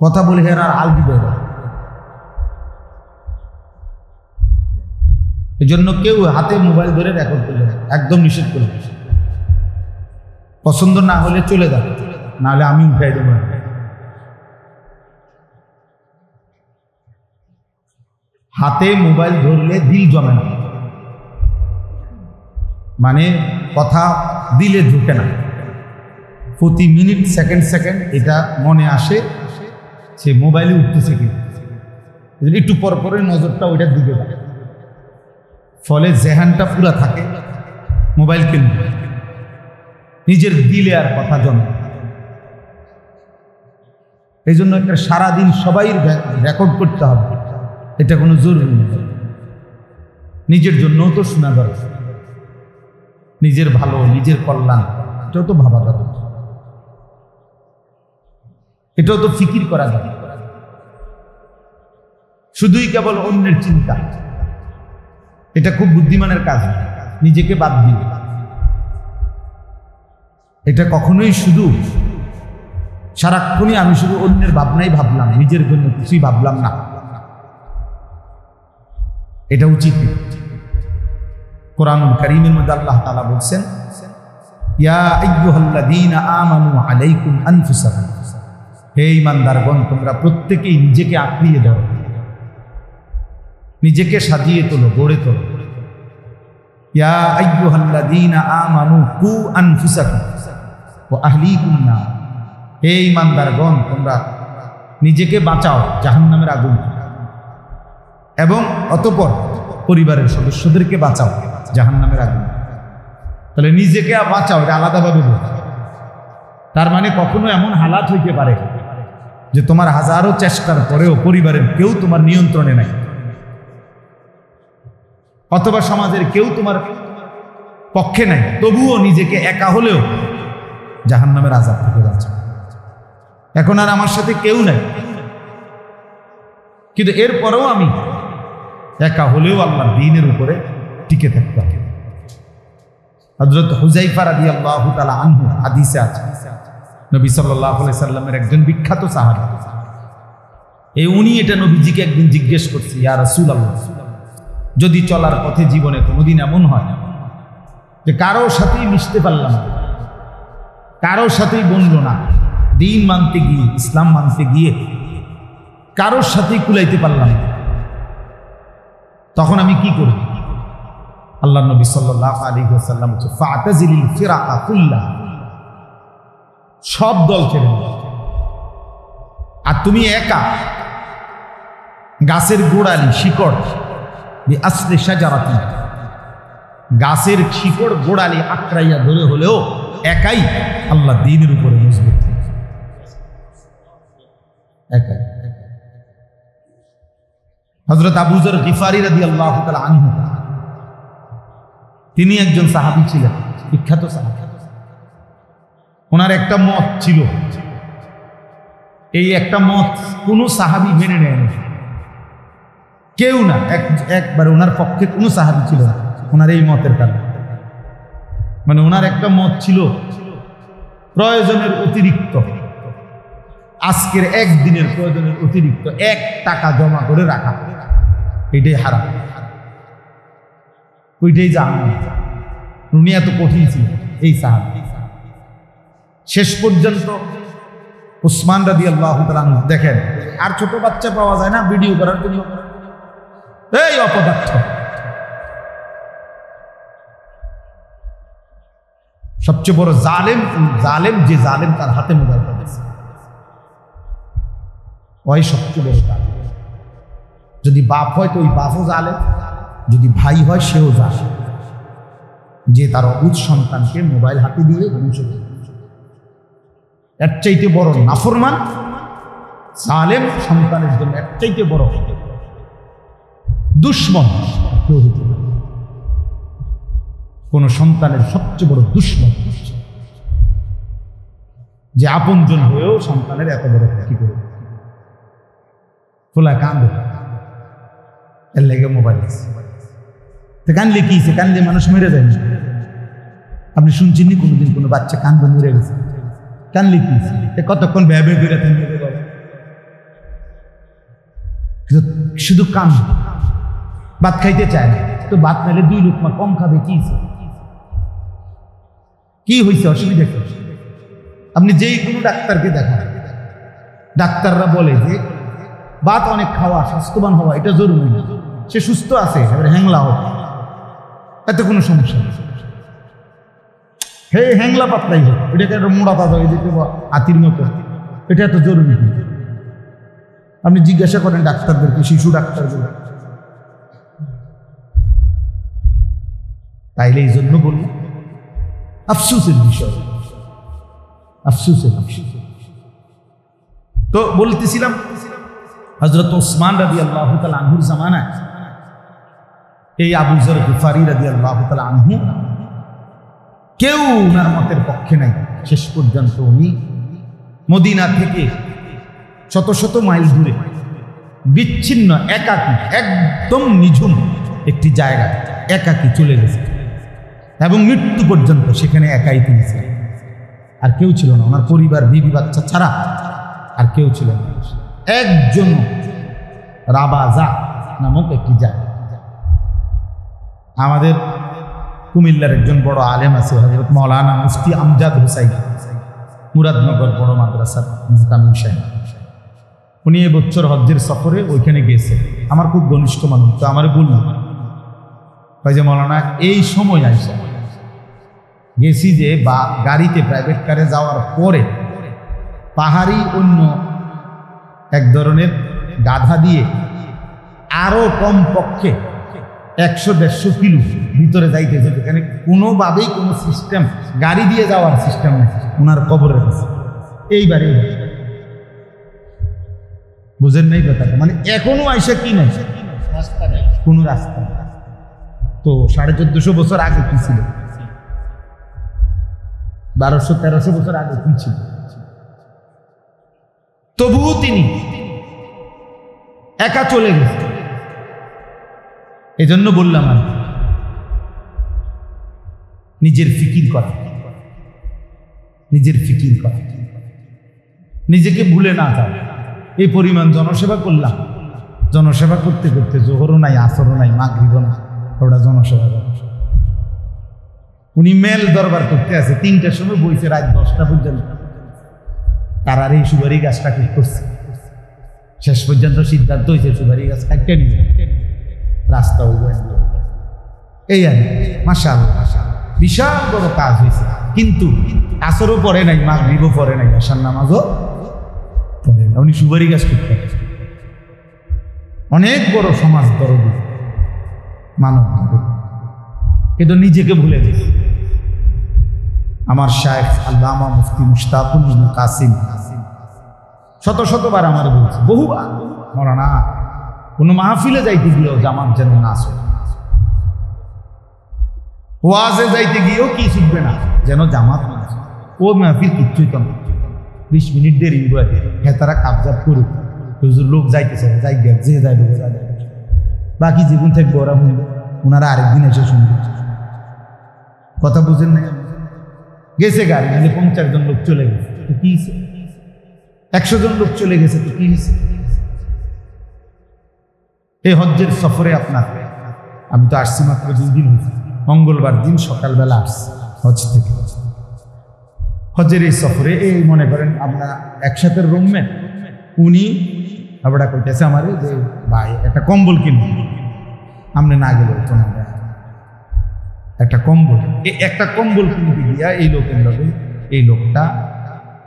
কথা বলে হের আর আলগি দেয়। এই জন্য কেউ হাতে মোবাইল ধরে রেকর্ড করবে না, একদম নিষেধ করে। পছন্দ না হলে চলে যাবে, নাহলে আমি উঠাই দেবো। হাতে মোবাইল ধরলে দিল জমে না, মানে কথা দিলে ঢুকে না। প্রতি মিনিট সেকেন্ড এটা মনে আসে সে মোবাইলে উঠতেছে কি, একটু পর পরে নজরটা ওইটার দিকে যায়, ফলে জেহানটা পুরা থাকে মোবাইল কিনবে, নিজের দিলে আর কথা জমে। এই জন্য একটা সারাদিন সবাই রেকর্ড করতে হবে, এটা কোনো জরুরি নেই। নিজের জন্যও তো শোনা দরকার, নিজের ভালো নিজের কল্যাণ এটাও তো ভাবা দরকার, এটাও তো ফিকির করা যায়। শুধুই কেবল অন্যের চিন্তা, এটা খুব বুদ্ধিমানের কাজ, নিজেকে বাদ দিয়ে। এটা কখনোই শুধু সারাক্ষণই আমি শুধু অন্যের ভাবনাই ভাবলাম, নিজের জন্য কিছুই ভাবলাম না, এটা উচিত। কোরআনুল কারীমের মধ্যে আল্লাহ তাআলা বলছেন, ইয়া আইয়ুহাল্লাযীনা আমানু আলাইকুম আনফুসাকুম, হে ঈমানদারগণ তোমরা প্রত্যেকেই নিজেকে আঁকড়িয়ে ধরো, নিজেকে সাজিয়ে তোলো, গড়ে তোলো। ইয়া আইয়ুহাল্লাযীনা আমানু কু আনফুসাকুম ওয়া আহলিকুম নার, হে ঈমানদারগণ তোমরা নিজেকে বাঁচাও জাহান্নামের আগুন, এবং অতঃপর পরিবারের সদস্যদেরকে বাঁচাও জাহান্নামের আগুন। তাহলে নিজেকে বাঁচাও, এটা আলাদাভাবে বলতে। তার মানে কখনো এমন হালাত হইতে পারে যে তোমার হাজারো চেষ্টার পরেও পরিবারের কেউ তোমার নিয়ন্ত্রণে নাই, অথবা সমাজের কেউ তোমার পক্ষে নাই, তবুও নিজেকে একা হলেও জাহান্নামের আযাব থেকে বাঁচাও। এখন আর আমার সাথে কেউ নাই, কিন্তু এরপরেও আমি একা হলেও আল্লাহর দ্বীনের উপরে টিকে থাকতে হবে। হযরত হুযায়ফা রাদিয়াল্লাহু তাআলা আনহু হাদিসে আছে, নবী সাল্লাল্লাহু আলাইহি সাল্লামের একজন বিখ্যাত সাহাবী, উনি এটা নবীজিকে একদিন জিজ্ঞেস করছে, ইয়া রাসূলুল্লাহ, যদি চলার পথে জীবনে কোনোদিন এমন হয় যে কারোর সাথেই মিশতে পারলাম না, কারোর সাথেই বনলো না, দ্বীন মানতে গিয়ে ইসলাম মানতে গিয়ে কারোর সাথেই কুলাইতে পারলাম না, তখন আমি কি করব? আল্লাহ নবী সাল্লাল্লাহু আলাইহি ওয়াসাল্লাম বলেন, ফাতাজিলিল ফিরাকা কুল্লাহ, সব দল ছেড়ে দাও, আর তুমি একা গাছের গোড়ালি শিকড় আসলে সাজারাতি, গাছের শিকড় গোড়ালি আঁকড়াইয়া ধরে হলেও একাই আল্লাহ দ্বীনের উপরে মজবুত, একাই। হযরত আবু যর গিফারি রাদিয়াল্লাহু তাআলা আনহু, তিনি একজন সাহাবী ছিলেন, বিখ্যাত সাহাবী। ওনার একটা মত ছিল, এই একটা মত কোন সাহাবী মেনে নেয়নি, কেউ না, একবার ওনার পক্ষে কোনো সাহাবী ছিল না ওনার এই মতের কারণে। মানে ওনার একটা মত ছিল প্রয়োজনের অতিরিক্ত, আজকের একদিনের প্রয়োজনের অতিরিক্ত 1 টাকা জমা করে রাখা, এটাই হারাম, ওইটাই জাহান্নাম। উনি এত কঠিন ছিল এই সাহাবী। শেষ পর্যন্ত উসমান রাদিয়াল্লাহু তাআলা আনহু, দেখেন আর ছোট বাচ্চা পাওয়া যায় না ভিডিও করার জন্য, এই অপদার্থ। সবচেয়ে বড় জালেম যে জালেম তার হাতে মোবাইল পাচ্ছে, ওই সবচেয়ে বড় জালেম। যদি বাপ হয় তো ওই বাপও জালেম, যদি ভাই হয় সেও জালেম, যে তার অবুঝ সন্তানকে মোবাইল হাতে দিয়ে ধ্বংস করে। এর চাইতে বড় নাফরমান জালেম সন্তানের জন্য এর চাইতে বড় দুশ্মন কেউ হতে পারে। কোন সন্তানের সবচেয়ে বড় দুশ্মন যে আপনজন হয়েও সন্তানের এত বড় ক্ষতি করে। খোলা কান্দে, এর লেগে মোবাইল কানলে কি কানলে মানুষ মেরে যায় না। আপনি শুনছেন নি কোনোদিন কোনো বাচ্চা কান্দে মরে গেছে? কানলে কি কতক্ষণ ভ্যাবে করে শুধু কান, ভাত খাইতে চায় না, তো ভাত নাইলে 2 লোকমা কম খাবে, কি হয়েছে অসুবিধা কি? আপনি যেই কোনো ডাক্তারকে দেখান, ডাক্তাররা বলে যে ভাত অনেক খাওয়া, স্বাস্থ্যবান হওয়া এটা জরুরি না। সে সুস্থ আছে, এবারে হ্যাংলা হোক, এতে কোনো সমস্যা নেই। হ্যাংলা পাতলাই হোক, এটাকে একটা মোড়া তাজা হয়ে যেতে হাতির মতো, এটা এত জরুরি না। আপনি জিজ্ঞাসা করেন ডাক্তারদেরকে, শিশু ডাক্তারদের। তাইলে এই জন্য বললাম আফসোসের বিষয়, আফসোসের বিষয়। তো বলতেছিলাম হযরত ওসমান রাদিয়াল্লাহু তাআলা আনহুর জামানায় এই আবু যর গিফারি রাদিয়াল্লাহু তাআলা আনহু কেউ ওনার মতের পক্ষে নাই। শেষ পর্যন্ত উনি মদিনা থেকে শত শত মাইল দূরে বিচ্ছিন্ন একাকী, একদম নিঝুম একটি জায়গায় একাকী চলে গেছে এবং মৃত্যু পর্যন্ত সেখানে একাই তিনি ছিলেন। আর কেউ ছিল না, ওনার পরিবার বিবি বাচ্চা ছাড়া আর কেউ ছিল না। একজন রাবাজা নামক একটি জায়গা। আমাদের কুমিল্লার একজন বড় আলেম আছে হযরত মাওলানা মুফতি আমজাদ হুসাইন, মুরাদনগর বড় মাদ্রাসার মুফতি সাহেব। উনি এবছর হজ্জের সফরে ওইখানে গেছে। আমার খুব ঘনিষ্ঠ মানুষ, তো আমার বলল যে মাওলানা এই সময় আইসা গেছি যে বা গাড়িতে প্রাইভেট কারে যাওয়ার পরে পাহাড়ি অন্য এক ধরনের গাধা দিয়ে আরো কম পক্ষে 100-150 কিলো ভিতরে যাইতেছে, যেখানে কোনোভাবেই কোনো সিস্টেম গাড়ি দিয়ে যাওয়ার সিস্টেম নেই ওনার কবরের কাছে। এইবারে বুঝেন নাই কথাটা, মানে এখনো আইসা কি নাই, কোনো রাস্তা। তো 1450 বছর আগে কি ছিল, 1200-1300 বছর আগে কি ছিল? তবুও তিনি একা চলে গেছে। এই জন্য বললাম আমি নিজের ফিকির করা, নিজের ফিকির করা, নিজেকে ভুলে না যাও। এই পরিমাণ জনসেবা করলাম, জনসেবা করতে করতে জোহরও নাই, আসরও নাই, মাগরিবও নাই, ওটা জনসেবা। উনি মেল দরবার করতে আছে, 3টার সময় বইছে রাত 10টা পর্যন্ত। তার আর এই সুপারি গাছটা ঠিক করছে। শেষ পর্যন্ত সিদ্ধান্ত হয়েছে সুপারি গাছ কাটতে নিয়ে রাস্তা এই আর মাশাআল্লাহ বিশাল বড় কাজ হয়েছে। কিন্তু আসরও পড়ে নাই, মাগরিবও পড়ে নাই, আশার নামাজও পড়ে না। উনি সুপারি গাছ করতে অনেক বড় সমাজ দরদি মানব, কিন্তু নিজেকে ভুলে গেছে। আমার শায়েখ আল্লামা মুফতি মুশতাকুল ইবনে কাসিম শত শতবার আমার বলছে, বহুবার, মাওলানা কোনো মাহফিলে যাইতে গিয়েও জামাত যেন না আসে, ওয়াজে যাইতে গিয়েও কি শিখবে না, যেন জামাত না আসে। ও মাহফিল কিচ্ছুই তো না, 20 মিনিট দেরি হয়, হ্যাঁ তারা কাবজাব করুক, লোক যাইতেছে যাই গে, যে যাইবে বাকি জীবন থাকবে ওরা শুনবে, ওনারা আরেকদিন এসে শুনবে। কথা বুঝেন না? গেছে গাড়ি, 50 জন লোক চলে গেছে, কি 100 জন লোক চলে গেছে, তো কি হয়েছে? এই হজ্জের সফরে আপনার, আমি তো আসছি মাত্র 2 দিন হয়েছে, মঙ্গলবার দিন সকালবেলা আসছি হজ থেকে। হজ্জের এই সফরে এই মনে করেন আপনার একসাথে রুমমেট, উনি আবার কইতেছে আমারে যে ভাই একটা কম্বল কিনবো, আপনি না গেলে তো না, একটা কম্বল, একটা কম্বল কিনতে গিয়া এই লোকটা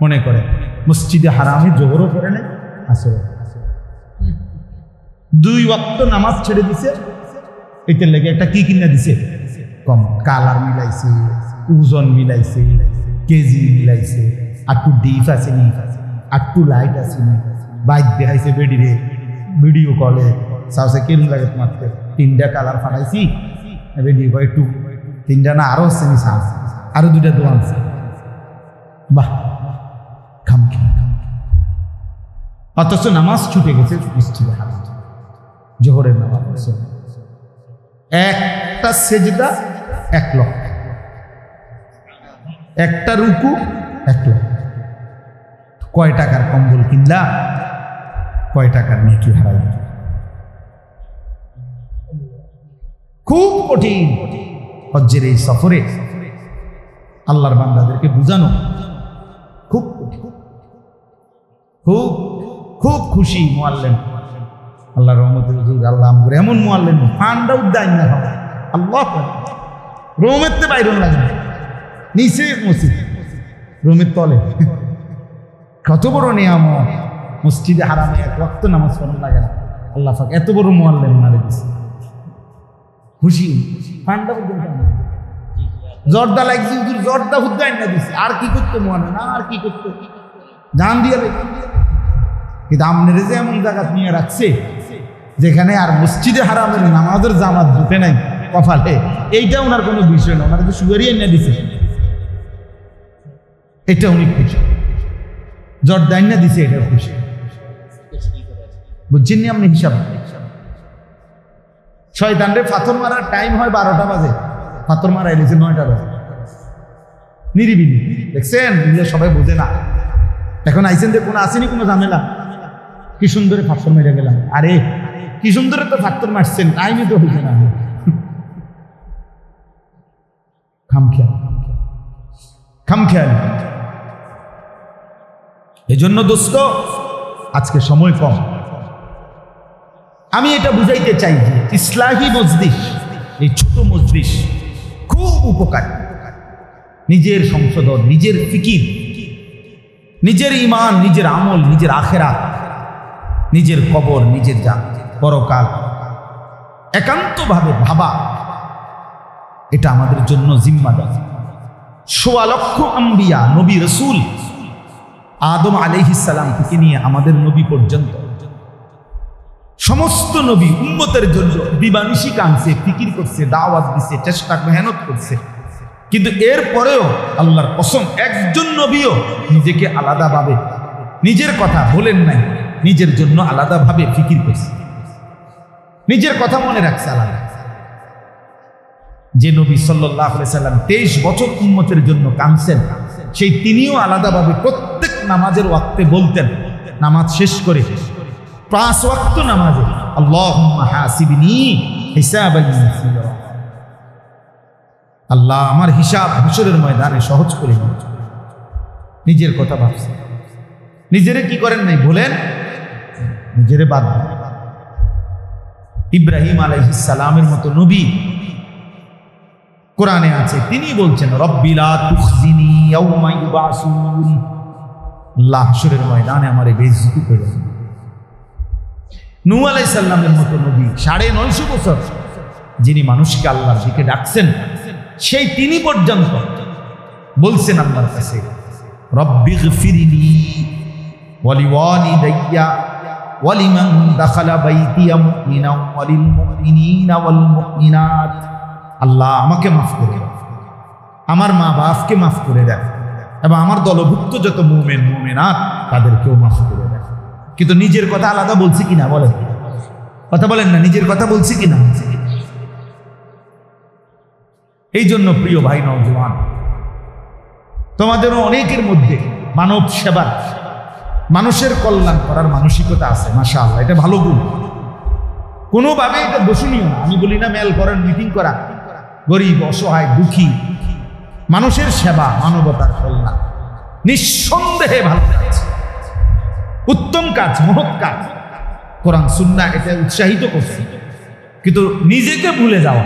মনে করে মসজিদে হারামে জোহরও করে নেই, আসরে 2 ওয়াক্ত নামাজ ছেড়ে দিছে। এটার লেগে একটা কি কিনে দিছে, কম কালার মিলাইছে, ওজন মিলাইছে, কেজি মিলাইছে, আটটু ডিপ আছে নি, আটটু লাইট আছে নি, বাইক দেখাইছে বেডিরে, ভিডিও কলে সাউসে কেমন লাগে তোমার, 3টা কালার ফাটাইছি বেডিও কয় একটু 3টা না আরো হচ্ছে নি, সাউস আরো 2টা দোয়ান আছে। বাহ, খামখেয়াল। অথচ নামাজ ছুটে গেছে মসজিদে হারাম, জোহরের নামাজ, একটা সেজদা 1 লক্ষ, একটা রুকু 1 লক্ষ। কয় টাকার কম্বল কিনলা, কয় টাকার নেকি হারাই। খুব কঠিন হজ্জের এই সফরে আল্লাহর বান্দাদেরকে বুঝানো, খুব কঠিন। খুব খুব খুশি মুআল্লিম, আল্লাহর রহমতে আল্লাহ আমরে এমন মুআল্লিম ফান্ডা উদ্দাইন না হবে, আল্লাহ রহমতে বাইরন লাগে নিচে মসজিদ, রুমের তলে। কত বড় নিয়ামত, মসজিদে হারামে 1 ওয়াক্ত নামাজ পড়ানো লাগে না, আল্লাহ পাক এত বড় মুআল্লিম নারে দিছে। খুশি ফান্ডা উদ্দাইন, জর্দা লাগছে, জর্দা উদ্দাইন না দিছে, আর কি করতে মুআল্লিম, না আর কি করতে, জান দিয়ে। কিন্তু আপনারা যে এমন জায়গা নিয়ে রাখছে যেখানে আর মসজিদে হারামের নামাজের জামাত জুটে নাই কপালে, এইটা ওনার কোনো বিষয় না, ওনার তো সুগারই এনে দিছে, এটা উনি খুশি। জর্দাইন না দিছে, এটা খুশি। বুঝছেন নি আপনি হিসাব? শয়তানরে পাথর মারার টাইম হয় 12টা বাজে, পাথর মারা এলেছে 9টা বাজে, নিরিবিলি। দেখছেন, সবাই বোঝে না। এখন আইসেন যে কোনো আসেনি কোনো ঝামেলা, কি সুন্দরে পাথর মেরে গেলাম। আরে কি সুন্দরে তো পাথর মারছেন, টাইমই তো হয়েছে না। খামখেয়াল, খামখেয়াল। এই জন্য দোস্ত, আজকে সময় কম, আমি এটা বুঝাইতে চাই যে ইসলাহি মজলিস, এই ছোট মজলিস খুব উপকারী। নিজের সংশোধন, নিজের ফিকির, নিজের ঈমান, নিজের আমল, নিজের আখিরাত, নিজের কবর, নিজের পরকাল একান্তভাবে ভাবা, এটা আমাদের জন্য জিম্মাদার। ১৬ লক্ষ আম্বিয়া, নবী রসুল, আদম আলাইহিস সালাম থেকে নিয়ে আমাদের নবী পর্যন্ত সমস্ত নবী উম্মতের জন্য দিবানিশি কাঁদছে, ফিকির করছে, দাওয়াত দিছে, চেষ্টা মেহনত করছে। কিন্তু এরপরেও আল্লাহর কসম, একজন নবীও নিজেকে আলাদাভাবে নিজের কথা বলেন নাই, নিজের জন্য আলাদাভাবে ফিকির করছে, নিজের কথা মনে রাখছে আলাদা। যে নবী সাল্লাল্লাহু আলাইহি সাল্লাম 23 বছর উম্মতের জন্য কাঁদছেন, সেই তিনিও আলাদাভাবে প্রত্যেক নামাজের ওয়াক্তে বলতেন, নামাজ শেষ করে 5 ওয়াক্ত নামাজে, আল্লাহুম্মা হাসিবনি হিসাবান ইয়াসীরা, আল্লাহ আমার হিসাব হাসরের ময়দানে সহজ করে দিন। নিজের কথা ভাবছেন, নিজেরে কি করেন নাই বলেন, নিজেরে বাদ দেন। ইব্রাহিম আলাইহিস সালামের মতো নবী কোরআনে আছে, তিনি বলছেন রব্বি লা তুখজিনি ইয়াউমা ইউবাসুন, আল্লাহ হাসরের ময়দানে আমারে বেইজ্জতি করে দেন। নূহ আলাইহিস সালামের মতো নবী 950 বছর যিনি মানুষকে আল্লাহর দিকে ডাকছেন, সেই তিনি পর্যন্ত বলছেন আল্লাহর কাছে রব্বিগফিরলি ওয়ালিওয়ালিদাইয়া ওয়ালিমান দাখালা বাইতিয়া মুমিনান ওয়ালিল মুমিনিনা ওয়াল মুমিনাত, আল্লাহ আমাকে মাফ করে দাও, আমার মা বাপকে মাফ করে দেন, এবং আমার দলভুক্ত যত মুমিন মুমিনাত তাদেরকেও মাফ করে দেন। কিন্তু নিজের কথা আলাদা বলছি কিনা বলেন, কথা বলেন না, নিজের কথা বলছি কিনা? এই জন্য প্রিয় ভাই নওজোয়ান, তোমাদেরও অনেকের মধ্যে মানব সেবার মানুষের কল্যাণ করার মানসিকতা আছে, মাশাআল্লাহ, এটা ভালো গুণ, কোনোভাবে এটা দোষণীয় না। আমি বলি না মেল করার, মিটিং করা, গরিব অসহায় দুঃখী মানুষের সেবা, মানবতার কল্যাণ নিঃসন্দেহে ভালো লাগছে, উত্তম কাজ, মহৎ কাজ। কোরআন সুন্নাহ এটা উৎসাহিত করছে, কিন্তু নিজেকে ভুলে যাওয়া।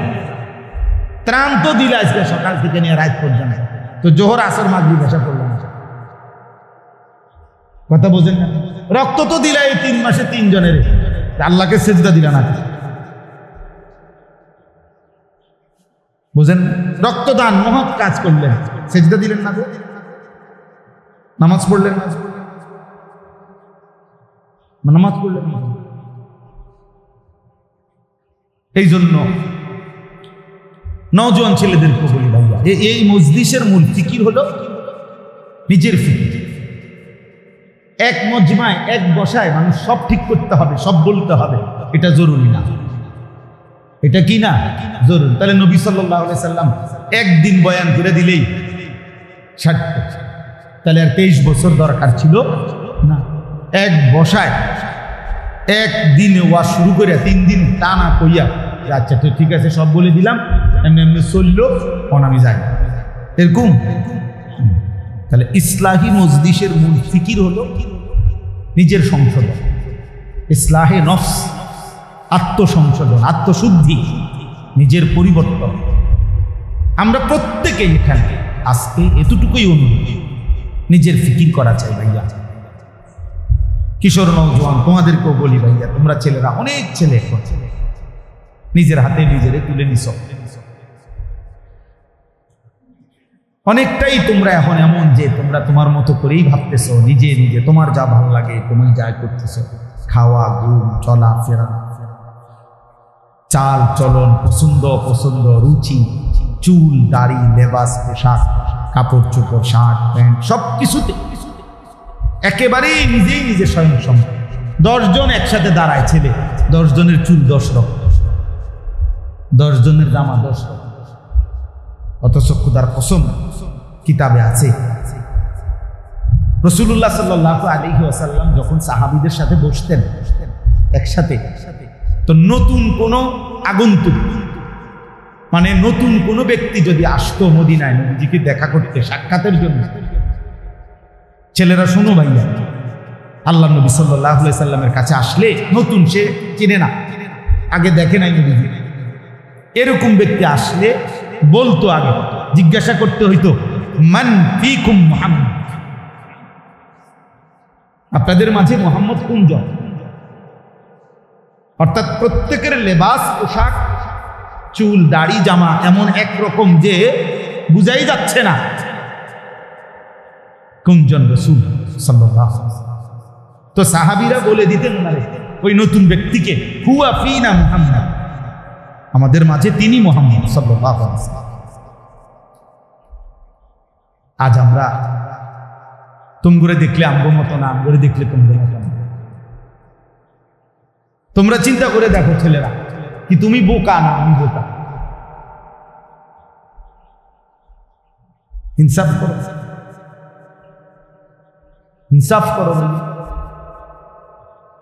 ত্রাণ তো দিলে আজকে সকাল থেকে নিয়ে রাত পর্যন্ত, তো জোহর আসর মাগরিব এসা করলাম, কথা বোঝেন না? রক্ত তো দিলা এই 3 মাসে 3 জনের, আল্লাহকে সেজদা দিলা না, বুঝেন? রক্তদান মহৎ কাজ করলেন, সেজদা দিলেন না, নামাজ পড়লেন না, নামাজ পড়লেন না। এই জন্য নওজোয়ান ছেলেদেরকে বলি ভাইয়া, এই মজলিসের মূল ফিকির হলো নিজের ফিকির। এক মজমায় এক বসায় মানুষ সব ঠিক করতে হবে, সব বলতে হবে, এটা জরুরি না। এটা কি না জরুরি? তাহলে নবী সাল্লাল্লাহু আলাইহি সাল্লাম একদিন বয়ান করে দিলেই সার্থক, তাহলে আর 23 বছর দরকার ছিল না। এক বসায় একদিন ওয়াজ শুরু করে 3 দিন টানা কইয়া, আচ্ছা তো ঠিক আছে সব বলে দিলাম, এমনি এমনি চললো, আমি যাই, এরকম। তাহলে ইসলাহি মজলিসের মূল ফিকির হলো নিজের সংশোধন, ইসলাহে নফস, আত্মসংশোধন, আত্মশুদ্ধি, নিজের পরিবর্তন। আমরা প্রত্যেকেই এখানে আজকে এতটুকুই অনুভূতি, নিজের ফিকির করা চাই ভাইয়া। কিশোর নওজোয়ান তোমাদেরকেও বলি ভাইয়া, তোমরা ছেলেরা, অনেক ছেলে নিজের হাতে নিজেরে তুলে নিছ, অনেকটাই তোমরা এখন এমন যে তোমরা তোমার মতো করেই ভাবতেছ, নিজে নিজে তোমার যা ভালো লাগে তুমি যা করতেছ, খাওয়া, ঘুম, চলা ফেরা, চাল চলন, পছন্দ অপছন্দ, রুচি, চুল, দাড়ি, লেবাস, পোশাক, কাপড় চোপড়, শার্ট প্যান্ট, সব কিছুতে একেবারেই নিজেই নিজে স্বয়ং সম্পূর্ণ। 10 জন একসাথে দাঁড়ায় ছেলে, 10 জনের চুল 10 রকম, 10 জনের জামা 10 রকম, অথচ খুদার কসম কিতাবে আছে রাসূলুল্লাহ সাল্লাল্লাহু আলাইহি ওয়াসাল্লাম যখন সাহাবীদের সাথে বসতেন একসাথে, তো নতুন কোন আগন্তুক, মানে নতুন কোন ব্যক্তি যদি আসতো মদিনায় নবীজিকে দেখা করতে, সাক্ষাতের জন্য, ছেলেরা শোনো ভাইয়া, আল্লাহ নবী সাল্লাল্লাহু আলাইহি সাল্লামের কাছে আসলে নতুন, সে চিনে না, আগে দেখে নাই নবীজি, এরকম ব্যক্তি আসলে বলতো, আগে জিজ্ঞাসা করতে হইতো, মান ফিকুম মুহাম্মদ, আপনাদের মাঝে মুহাম্মদ কোনজন? অর্থাৎ প্রত্যেকের লেবাস, পোশাক, চুল, দাড়ি, জামা এমন একরকম যে বুঝাই যাচ্ছে না কোনজন রাসূল সাল্লাল্লাহু আলাইহি ওয়াসাল্লাম। তো সাহাবীরা বলে দিতেন ওনারে, ওই নতুন ব্যক্তিকে, হুয়া ফিনা মুহাম্মদ, আমাদের মাঝে তিনি মুহাম্মদ সাল্লাল্লাহু আলাইহি ওয়াসাল্লাম। আজ আমরা তোমরা দেখলে আমগো মতো না, আমগরে দেখলে তোমরা মতো না। তোমরা চিন্তা করে দেখো ছেলেরা, কি তুমি বোকা না আমি বোকা? ইনসাফ করো, ইনসাফ করো।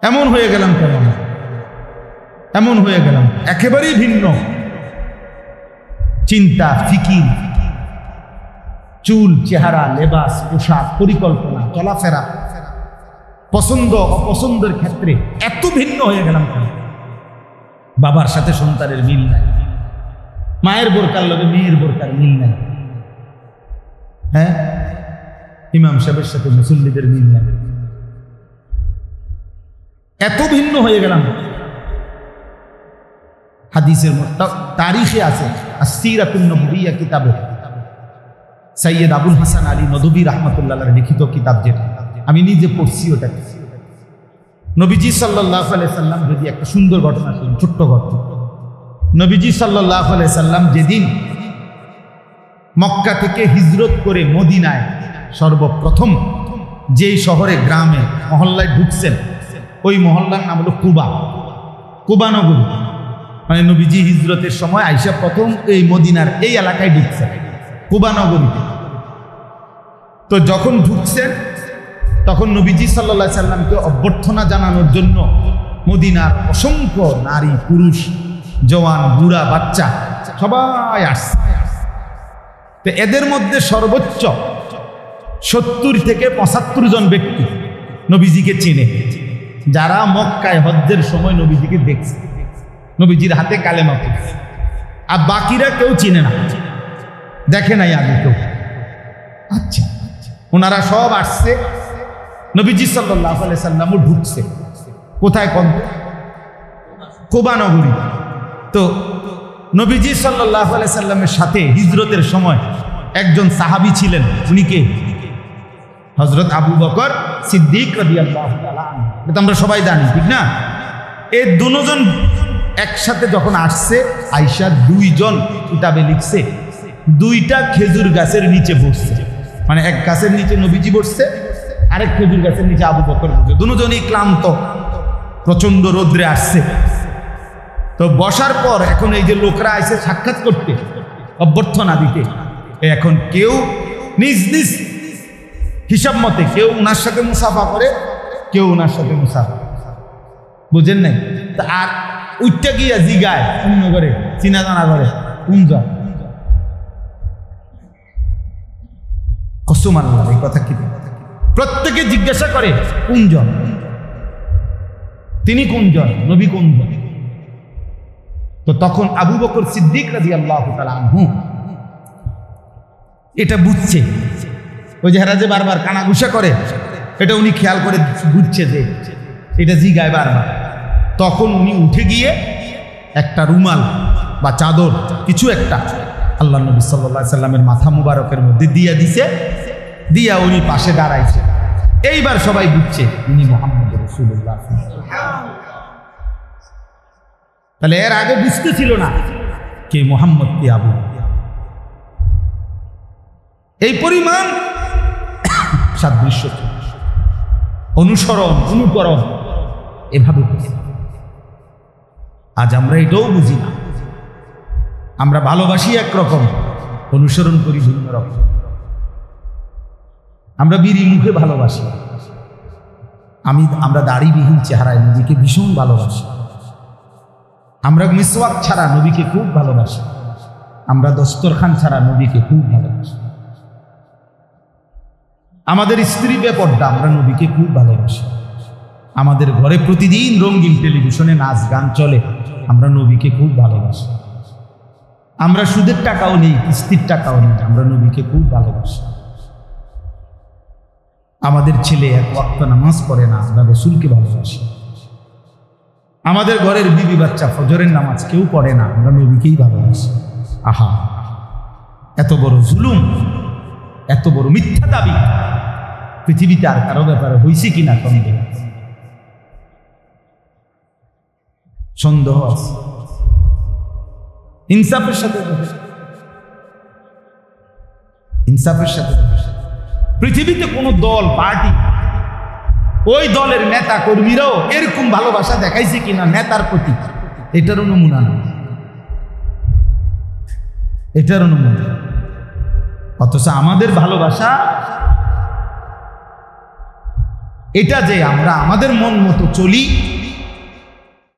এমন হয়ে গেলাম কেন? এমন হয়ে গেলাম, একেবারেই ভিন্ন চিন্তা, ফিকির, চুল, চেহারা, লেবাস, পোশাক, পরিকল্পনা, চলাফেরা, পছন্দ অপছন্দের ক্ষেত্রে এত ভিন্ন হয়ে গেলাম কেন? বাবার সাথে সন্তানের মিল নাই, মায়ের বোরকার লগে মেয়ের বোরকার মিল নাই, হ্যাঁ, ইমাম সাহেবের সাথে মুসল্লিদের মিল নাই, এত ভিন্ন হয়ে গেলাম। হাদিসের তারিখে আছে, আসসিরাতুন নববিয়্যা কিতাবে সৈয়দ আবুল হাসান আলী নদভী রাহমাতুল্লাহর লিখিত কিতাব, যেটা আমি নিজে পড়ছি, ওটা নবীজি সাল্লাল্লাহু আলাইহি সাল্লাম যদি একটা সুন্দর ঘটনা শুনুন, ছোট্ট ঘটনা। নবীজি সাল্লাল্লাহু আলাইহি সাল্লাম যেদিন মক্কা থেকে হিজরত করে মদিনায় সর্বপ্রথম যেই শহরে, গ্রামে, মহল্লায় ঢুকছেন, ওই মহল্লার নাম হলো কুবা, কুবা নগরী। মানে নবীজি হিজরতের সময় আইসা প্রথম এই মদিনার এই এলাকায় ঢুকছেন, কুবা নগরীতে। তো যখন ঢুকছেন তখন নবীজি সাল্লাল্লাহু আলাইহি সাল্লামকে অভ্যর্থনা জানানোর জন্য মদিনার অসংখ্য নারী পুরুষ জওয়ান বুড়া বাচ্চা সবাই আসছে। তো এদের মধ্যে সর্বোচ্চ 70 থেকে 75 জন ব্যক্তি নবীজিকে চিনে, যারা মক্কায় হজ্জের সময় নবীজিকে দেখছে, নবীজির হাতে কালেমা পড়ছে। আর বাকিরা কেউ চিনে না, দেখে নাই আগে কেউ। আচ্ছা, ওনারা সব আসছে, নবীজি সাল্লাল্লাহু আলাইহি সাল্লামও ঢুকছে। কোথায়? কুবা নগরী। তো নবীজি সাল্লাল্লাহু আলাইহি সাল্লামের সাথে হিজরতের সময় একজন সাহাবী ছিলেন, উনি কে? হযরত আবু বকর সিদ্দিক রাদিয়াল্লাহু তাআলা আনহু। এটা আমরা সবাই জানি, ঠিক না? এই দুজন একসাথে যখন আসছে, আয়েশা 2 জন কিতাবে লিখছে 2টা খেজুর গাছের নিচে বসছে, মানে এক গাছের নিচে নবীজি বসছে, আরেক খেজুর গাছের নিচে আবু বকর বসছে। দুজনই ক্লান্ত, প্রচন্ড রোদ্রে আসছে। তো বসার পর এখন এই যে লোকরা আইছে সাক্ষাৎ করতে, অভ্যর্থনা দিতে, এখন কেউ নিজ নিজ হিসাব মতে কেউ উনার সাথে মুসাফা করে, কেউ উনার সাথে মুসাফা, বুঝেন নাই? তা আর উইটা গিয়া জিগায় অন্য করে, চিনা জানা করে, কুঞ্জন কসম আল্লাহ, এই কথা কি? প্রত্যেকে জিজ্ঞাসা করে কুঞ্জন, তিনি কোনজন, নবী কোনজন? তো তখন আবু বকর সিদ্দিক রাদিয়াল্লাহু তাআলা আনহু এটা বুঝছে, ওই যে হেরা যে বারবার কানাঘুষা করে, এটা উনি খেয়াল করে বুঝছে যে এটা জিগায় বারবার। তখন উনি উঠে গিয়ে একটা রুমাল বা চাদর কিছু একটা আল্লাহ নবী সাল্লাল্লাহু আলাইহি সাল্লামের মাথা মুবারকের মধ্যে দিয়া দিছে, দিয়া উনি পাশে দাঁড়াইছে। এইবার সবাই বুঝছে উনি মুহাম্মদ রাসূলুল্লাহ। তাহলে এর আগে বুঝতে ছিল না কে মুহাম্মদ, কে আবু। এই পরিমাণ সাদৃশ্য, অনুসরণ, অনুকরণ এভাবে। আজ আমরা এটাও বুঝি না, আমরা ভালোবাসি একরকম, অনুসরণ করি ভিন্ন রকম। আমরা বিড়ি মুখে ভালোবাসি, আমরা দাড়িবিহীন চেহারায় নবীকে ভীষণ ভালোবাসি। আমরা মিসওয়াক ছাড়া নবীকে খুব ভালোবাসি, আমরা দস্তরখান ছাড়া নবীকে খুব ভালোবাসি। আমাদের স্ত্রী বেপর্দা, আমরা নবীকে খুব ভালোবাসি। আমাদের ঘরে প্রতিদিন রঙিন টেলিভিশনে নাচ গান চলে, আমরা নবীকে খুব ভালোবাসি। আমরা সুদের টাকাও নেই, কিস্তির টাকাও নেই, আমরা নবীকে খুব ভালোবাসি। আমাদের ছেলে এক ওয়াক্ত নামাজ পড়ে না, আমরা রাসূলকে ভালোবাসি। আমাদের ঘরের বিবি বাচ্চা ফজরের নামাজ কেউ পড়ে না, আমরা নবীকেই ভালোবাসি। আহা, এত বড় জুলুম, এত বড় মিথ্যা দাবি পৃথিবীতে আর কারো ব্যাপারে হয়েছে কিনা সন্দেহ আছে। ইনসাফের সাথে পৃথিবীতে কোন দল, পার্টি, ওই দলের নেতা কর্মীরাও এরকম ভালোবাসা দেখাইছে কিনা নেতার প্রতি, এটারও নমুনা না, এটারও নমুনা। অথচ আমাদের ভালোবাসা এটা যে আমরা আমাদের মন মতো চলি,